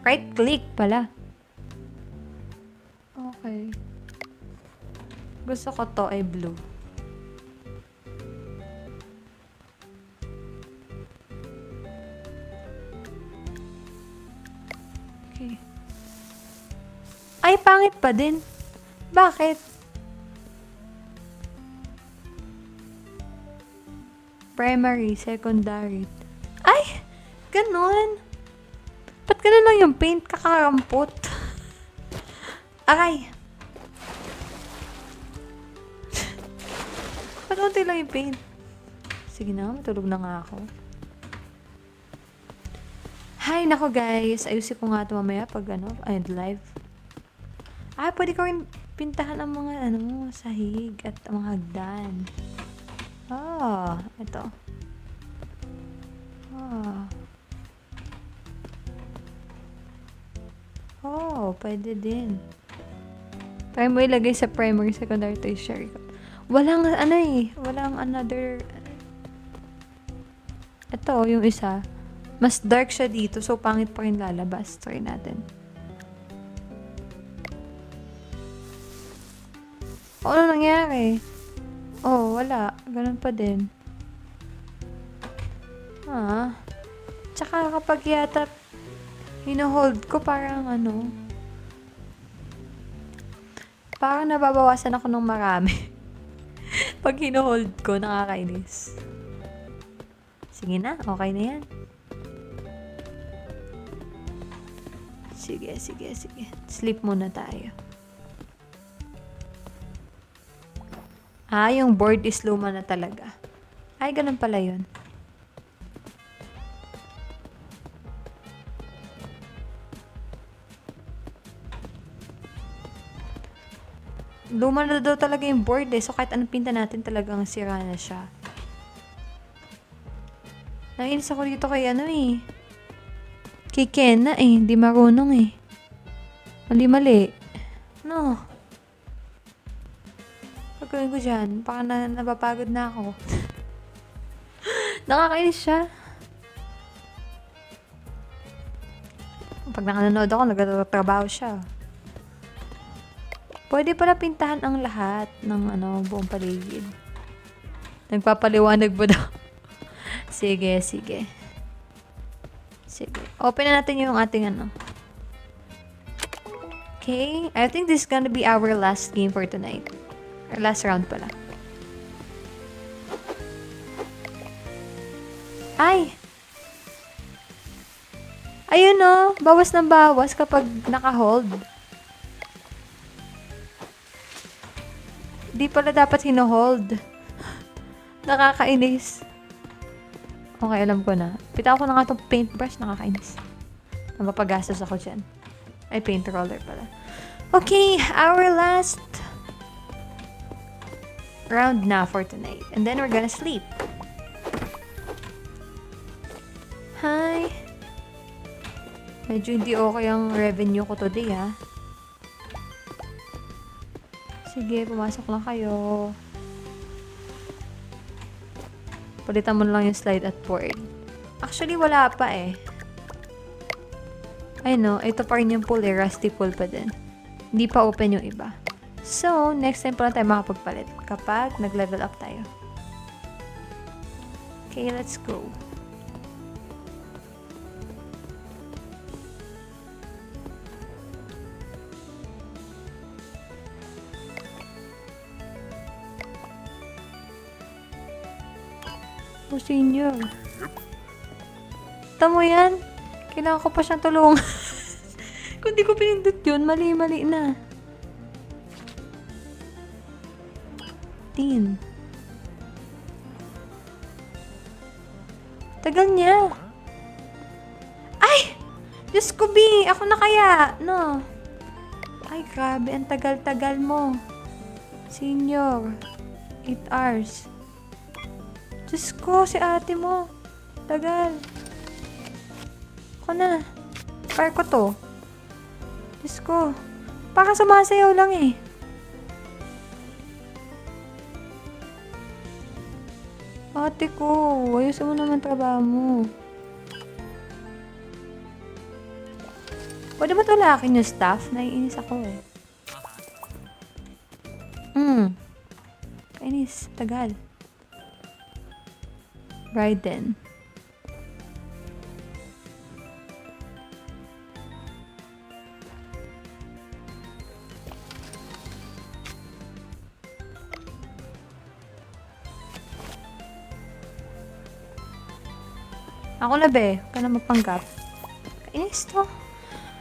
Right-click pala. Okay. Gusto ko to ay blue. Okay. Ay, pangit pa din. Bakit? Primary, secondary. Ay! Ganon. Ba't ganun lang yung paint? Kakarampot. Aray! Ba't unti lang yung paint? Sige na, matulog na nga ako. Hi, nako guys. Ayusin ko nga ito mamaya pag end live. Ah, pwede ko rin pintahan ang mga sahig at ang mga hagdan. Ah, ito. Ah. Oh, pwede din. Kaya mo ilagay sa primary, secondary, tertiary. Walang walang another. Ito, yung isa. Mas dark siya dito, so pangit pa rin lalabas. Try natin. Ano nangyari? Oh, wala. Ganun pa din. Ah. Tsaka kapag yata hino-hold ko parang parang nababawasan ako ng marami. Pag hino-hold ko, nakakainis. Sige na, okay na yan. Sige. Sleep muna tayo. Ah, yung board is luma na talaga. Ay, ganun pala yun. Luma na daw talaga yung board eh. So, kahit anong pinta natin talagang sira na siya. Nainis ako dito kay kay Ken na hindi marunong eh. Mali. No. Pagkawin ko dyan, baka napapagod na ako. Nakakainis siya. Pag nakanonood ako, nagtatrabaho siya. Pwede pala pintahan ang lahat ng buong paligid. Nagpapaliwanag ba daw? Sige. Open na natin yung ating Okay. I think this is gonna be our last game for tonight. Or last round pala. Ay! Ayun bawas ng bawas kapag naka-hold. Di pala dapat hino-hold. Nakakainis. Okay, alam ko na. Pita ko na nga itong paintbrush. Nakakainis. Mapapagastos ako dyan. Ay, paint roller pala. Okay, our last round na for tonight. And then we're gonna sleep. Hi. Medyo hindi okay ang revenue ko today, ha. Sige, pumasok lang kayo. Palitan mo lang yung slide at board. Actually, wala pa eh. Ay no, ito pa rin yung pool eh. Rusty pool pa din. Hindi pa open yung iba. So, next time pa lang tayo makapagpalit kapag nag-level up tayo. Okay, let's go. Oh, senior. Tamo yan. Kailangan ko pa siyang tulungan. Kung di ko pinindot yun, mali-mali na. Tin. Tagal niya. Ay! Diyos ko, B! Ako na kaya? No. Ay, grabe. Ang tagal-tagal mo. Senior. 8 hours. Diyos ko, si ate mo. Tagal. Ako na. Fire ko to. Diyos ko. Baka sumasayaw lang eh. Ate ko, ayusin mo naman trabaho mo. Pwede ba tulakin yung staff? Naiinis ako eh. Kainis. Tagal. Raiden. Ako na be. Huwag ka na magpanggap. Kainis to.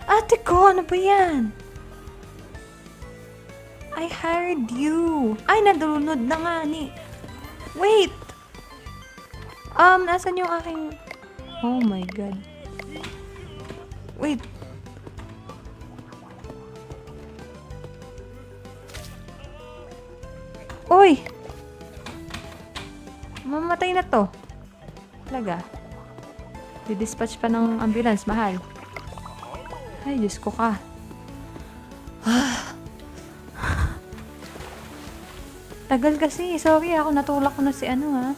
Ate ko, ano ba yan? I hired you. Ay, nadulunod na nga ni. Wait. Nasan yung aking... Oh my God. Wait. Uy! Mamatay na to. Talaga. Didispatch pa ng ambulance, mahal. Ay, Diyos ko ka. Tagal kasi. Sorry, ako natulak ko na si ano, ha.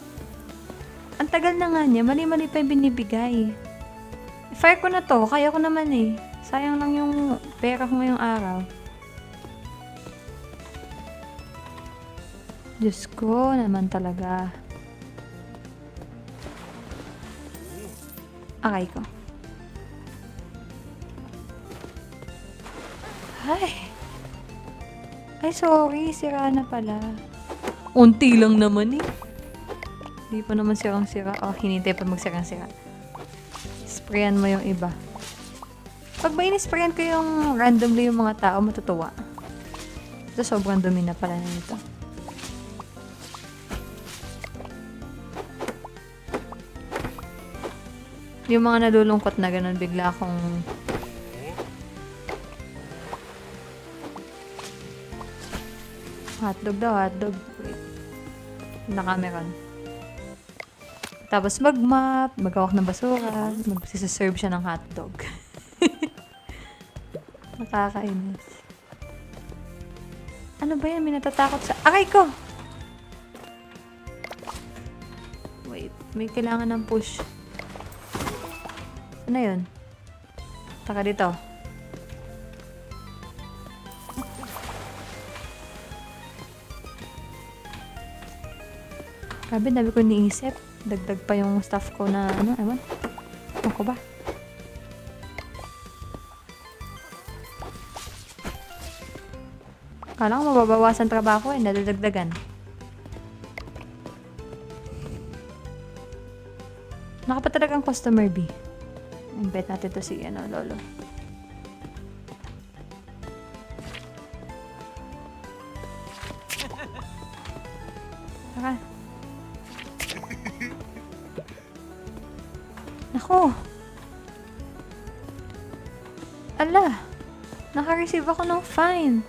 Ang tagal na nga niya. Mali-mali pa yung binibigay. I-fire ko na to. Kaya ko naman eh. Sayang lang yung pera ko ngayong araw. Diyos ko naman talaga. Akay ko. Ay, sorry. Sira na pala. Unti lang naman eh. Hindi pa naman sirang-sira. Oh, hinintay pa magsirang-sira. Sprayan mo yung iba. Pag ba in-sprayan ko yung randomly yung mga tao, matutuwa. Ito, sobrang dumi na pala na ito. Yung mga nalulungkot na ganun, bigla akong... Hotdog daw, hotdog. Wait. Nakameron. Tapos mag-map, mag-hawak ng basura, mag-serve siya ng hotdog. Nakakainis. Ano ba yan? May natatakot sa... Aray ko! Wait, may kailangan ng push. Ano yun? Taka dito. Grabe, dami ko niisip. Dagdag pa yung staff ko na ano, ewan. Ako ba? Kala ko mababawasan trabaho eh, nadadagdagan. Naka pa talagang customer B. Bet natin to si ano, Lolo. Tara. Nako. Ala. Naka-receive ako ng fine.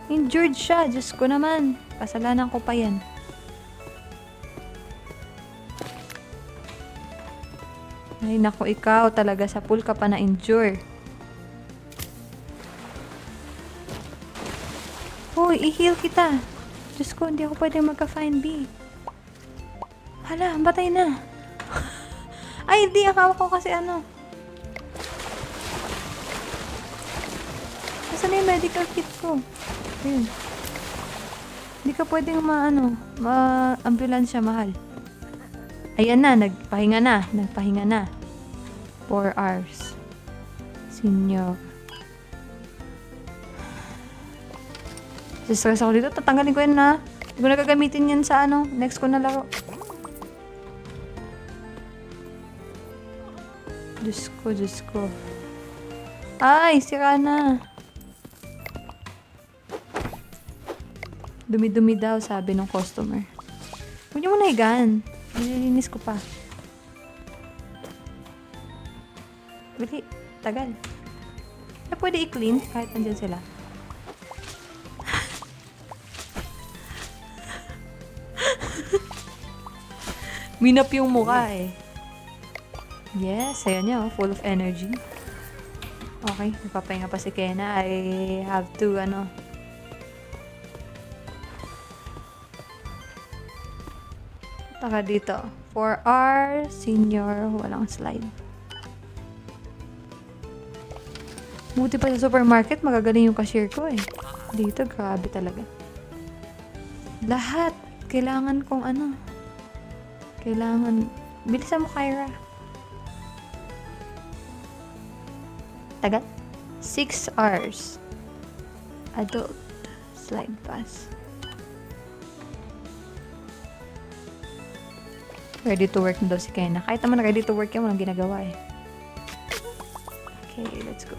Injured siya. Diyos ko naman. Kasalanan ko pa yan. Ay, naku, ikaw talaga sa pool ka pa na-injure. Hoy, i-heal kita. Diyos ko, hindi ako pwedeng magka-fine B. Hala, batay na. Ay, hindi. Akala ko kasi ano. Nasaan na yung medical kit ko? Ayun. Hindi ka pwedeng ambulansya, mahal. Ayan na, nagpahinga na. 4 hours. Senior. Stress ako dito, tatanggalin ko yan na. Hindi ko na gagamitin yan sa next ko na laro. Diyos ko. Ay, sira na. Dumi-dumi daw, sabi ng customer. Huwag niyo muna higaan. Nililinis ko pa. Bili, tagal. Pwede i-clean kahit nandyan sila. Minap yung mukha eh. Yes, ayan niya, full of energy. Okay, nagpapahinga pa si Kena. I have to, taka dito. 4 hours, senior, walang slide. Buti pa sa supermarket, magagaling yung cashier ko eh. Dito, grabe talaga. Lahat. Kailangan kong bilisan mo, Kyra. Tagal? 6 hours. Adult. Slide pass. Ready to work na daw si Kena. Kahit naman ready to work yan, walang ginagawa eh. Okay, let's go.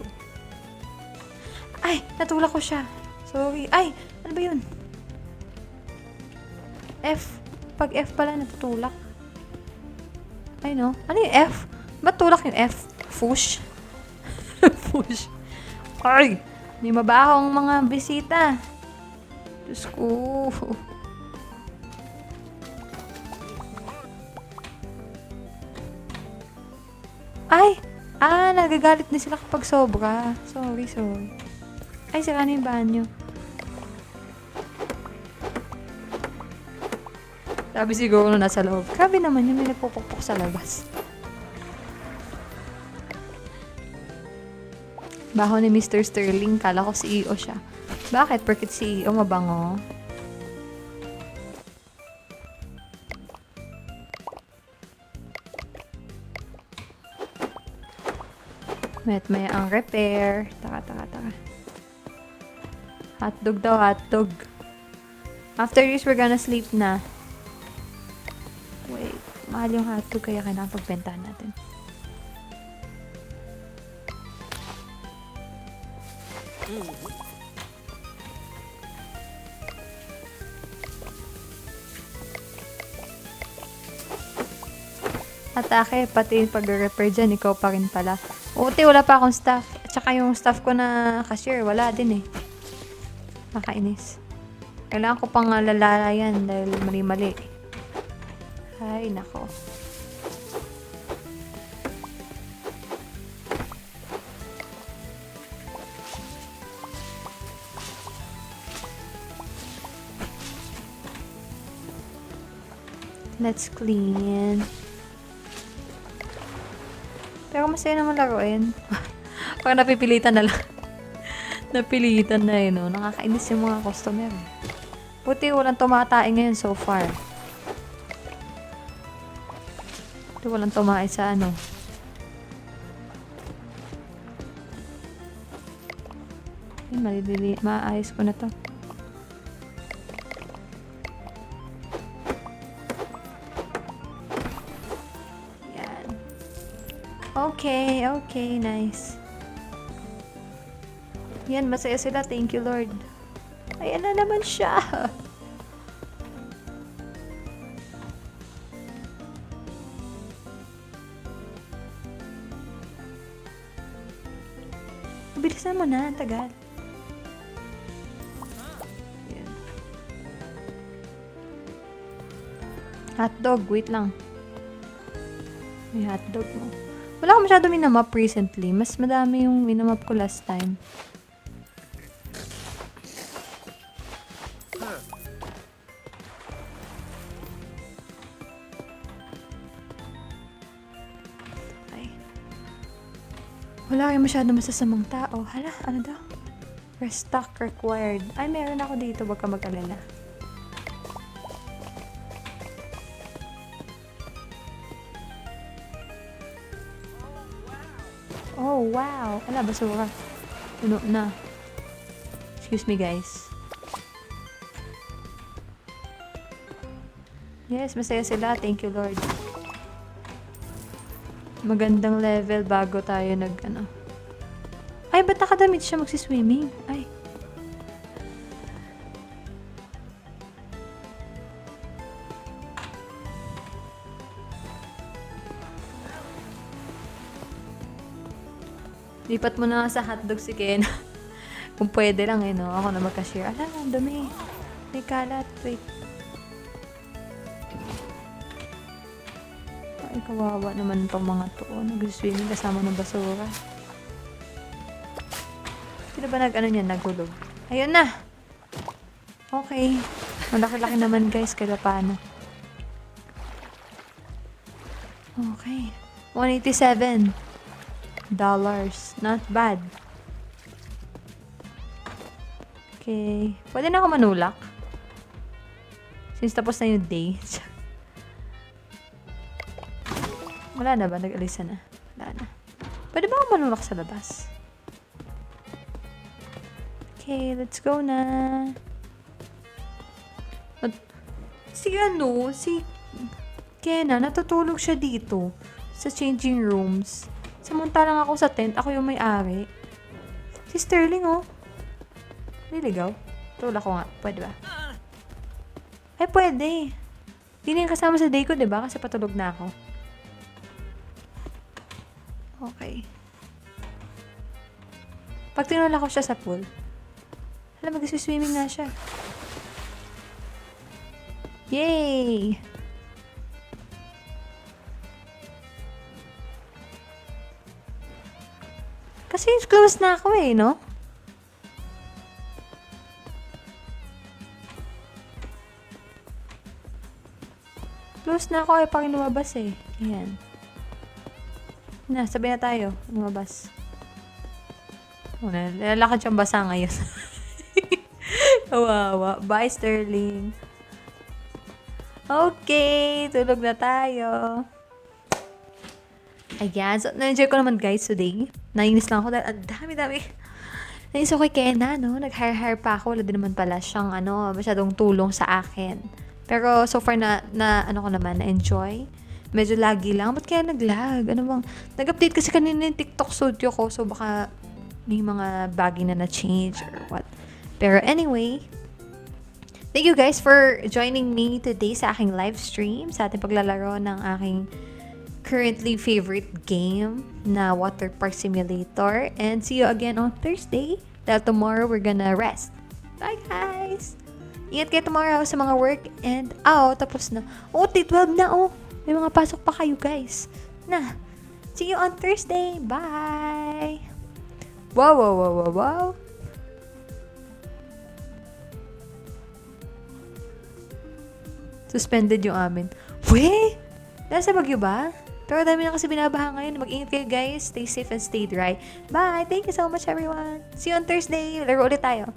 Ay! Natulak ko siya. Sorry. Ay! Ano ba yun? F. Pag F pala natutulak. Ay no. Ano yung F? Ba't tulak yung F? Fush? Fush. Ay! May mabahong mga bisita. Diyos ko. Ay! Nagagalit na sila kapag sobra. Sorry. Ay, sira na yung banyo. Sabi siguro na nasa loob. Grabe naman yun, may nagpupukpok sa labas. Baho ni Mr. Sterling, kala ko CEO siya. Bakit? Porkit CEO, mabango. Maya ang repair. Taka. Hotdog daw, hotdog. After this, we're gonna sleep na. Wait, mahal yung hotdog kaya kailangan pagbentahan natin. Atake, pati yung pag-repair dyan, ikaw pa rin pala. Uti, wala pa akong staff. At saka yung staff ko na cashier, wala din eh. Nakainis. Kailangan ko pang lalalayan dahil mali-mali. Ay, nako. Let's clean. Pero masaya naman laruin. Parang napipilitan na lang. Napilitan na eh, no? Nakakainis yung mga customer. Buti walang tumatay ngayon so far. Buti walang tumae sa Ay, maayos ko na to. Okay, nice. Yan, masaya sila. Thank you, Lord. Ayan na naman siya. Bilisan mo na, tagal. Yan. Hotdog, wait lang. May hotdog mo. Wala ko masyado minamap recently. Mas madami yung minamap ko last time. Ay. Wala kayo masyado masasamang tao. Hala, ano daw? Restock required. Ay, meron ako dito. Wag ka mag-alala. Oh, wow. Ala, basura. Puno na. Excuse me, guys. Yes, masaya sila. Thank you, Lord. Magandang level bago tayo nag, Ay, ba't nakadamit siya magsiswimming? Ay. Lipat mo na nga sa hotdog si Ken. Kung pwede lang, no? Ako na magka-share. Ala, ang dumi. May kalat. Wait. Ay, kawawa naman itong mga to. Nag-swimming kasama ng basura. Sino ba naghulog? Ayun na! Okay. Malaki-laki naman, guys. Kaya paano? Okay. $187. Not bad. Okay. Pwede na ako manulak. Since tapos na yung day. Wala na ba? Nag-alisa na. Wala na. Pwede ba ako manulak sa labas? Okay, let's go na. Si Kena, natutulog siya dito sa changing rooms. Samantalang ako sa tent, ako yung may-ari. Si Sterling, oh. Niligaw? Tulak ko nga. Pwede ba? Ay, pwede. Hindi na yung kasama sa day ko, diba? Kasi patulog na ako. Okay. Pag tinulak ko siya sa pool, alam, mag-swimming na siya. Yay! Kasi close na ako no? Close na ako pag lumabas Ayan. Na, sabay na tayo. Lumabas. Lalakad siyang basa ngayon. Kawawa. Bye, Sterling. Okay, tulog na tayo. Ayan, so na-enjoy ko naman guys today. Nainis lang ako dahil ang dami-dami. Nainis ako kay Kena, no? Nag-hire pa ako. Wala din naman pala siyang masyadong tulong sa akin. Pero so far na-enjoy. Medyo laggy lang. Ba't kaya nag-lag? Nag-update kasi kanina yung TikTok studio ko. So baka may mga bagay na na-change or what. Pero anyway, thank you guys for joining me today sa aking live stream. Sa ating paglalaro ng aking currently favorite game na Water Park Simulator. And see you again on Thursday. Dahil tomorrow we're gonna rest. Bye guys! Ingat kayo tomorrow sa mga work. And tapos na. Day 12 na May mga pasok pa kayo guys. See you on Thursday. Bye! Wow. Suspended yung amin. Weh! Nasa Bagyo ba? Pero dami na kasi binabaha ngayon. Mag-ingat kayo guys. Stay safe and stay dry. Bye! Thank you so much everyone. See you on Thursday. Laro ulit tayo.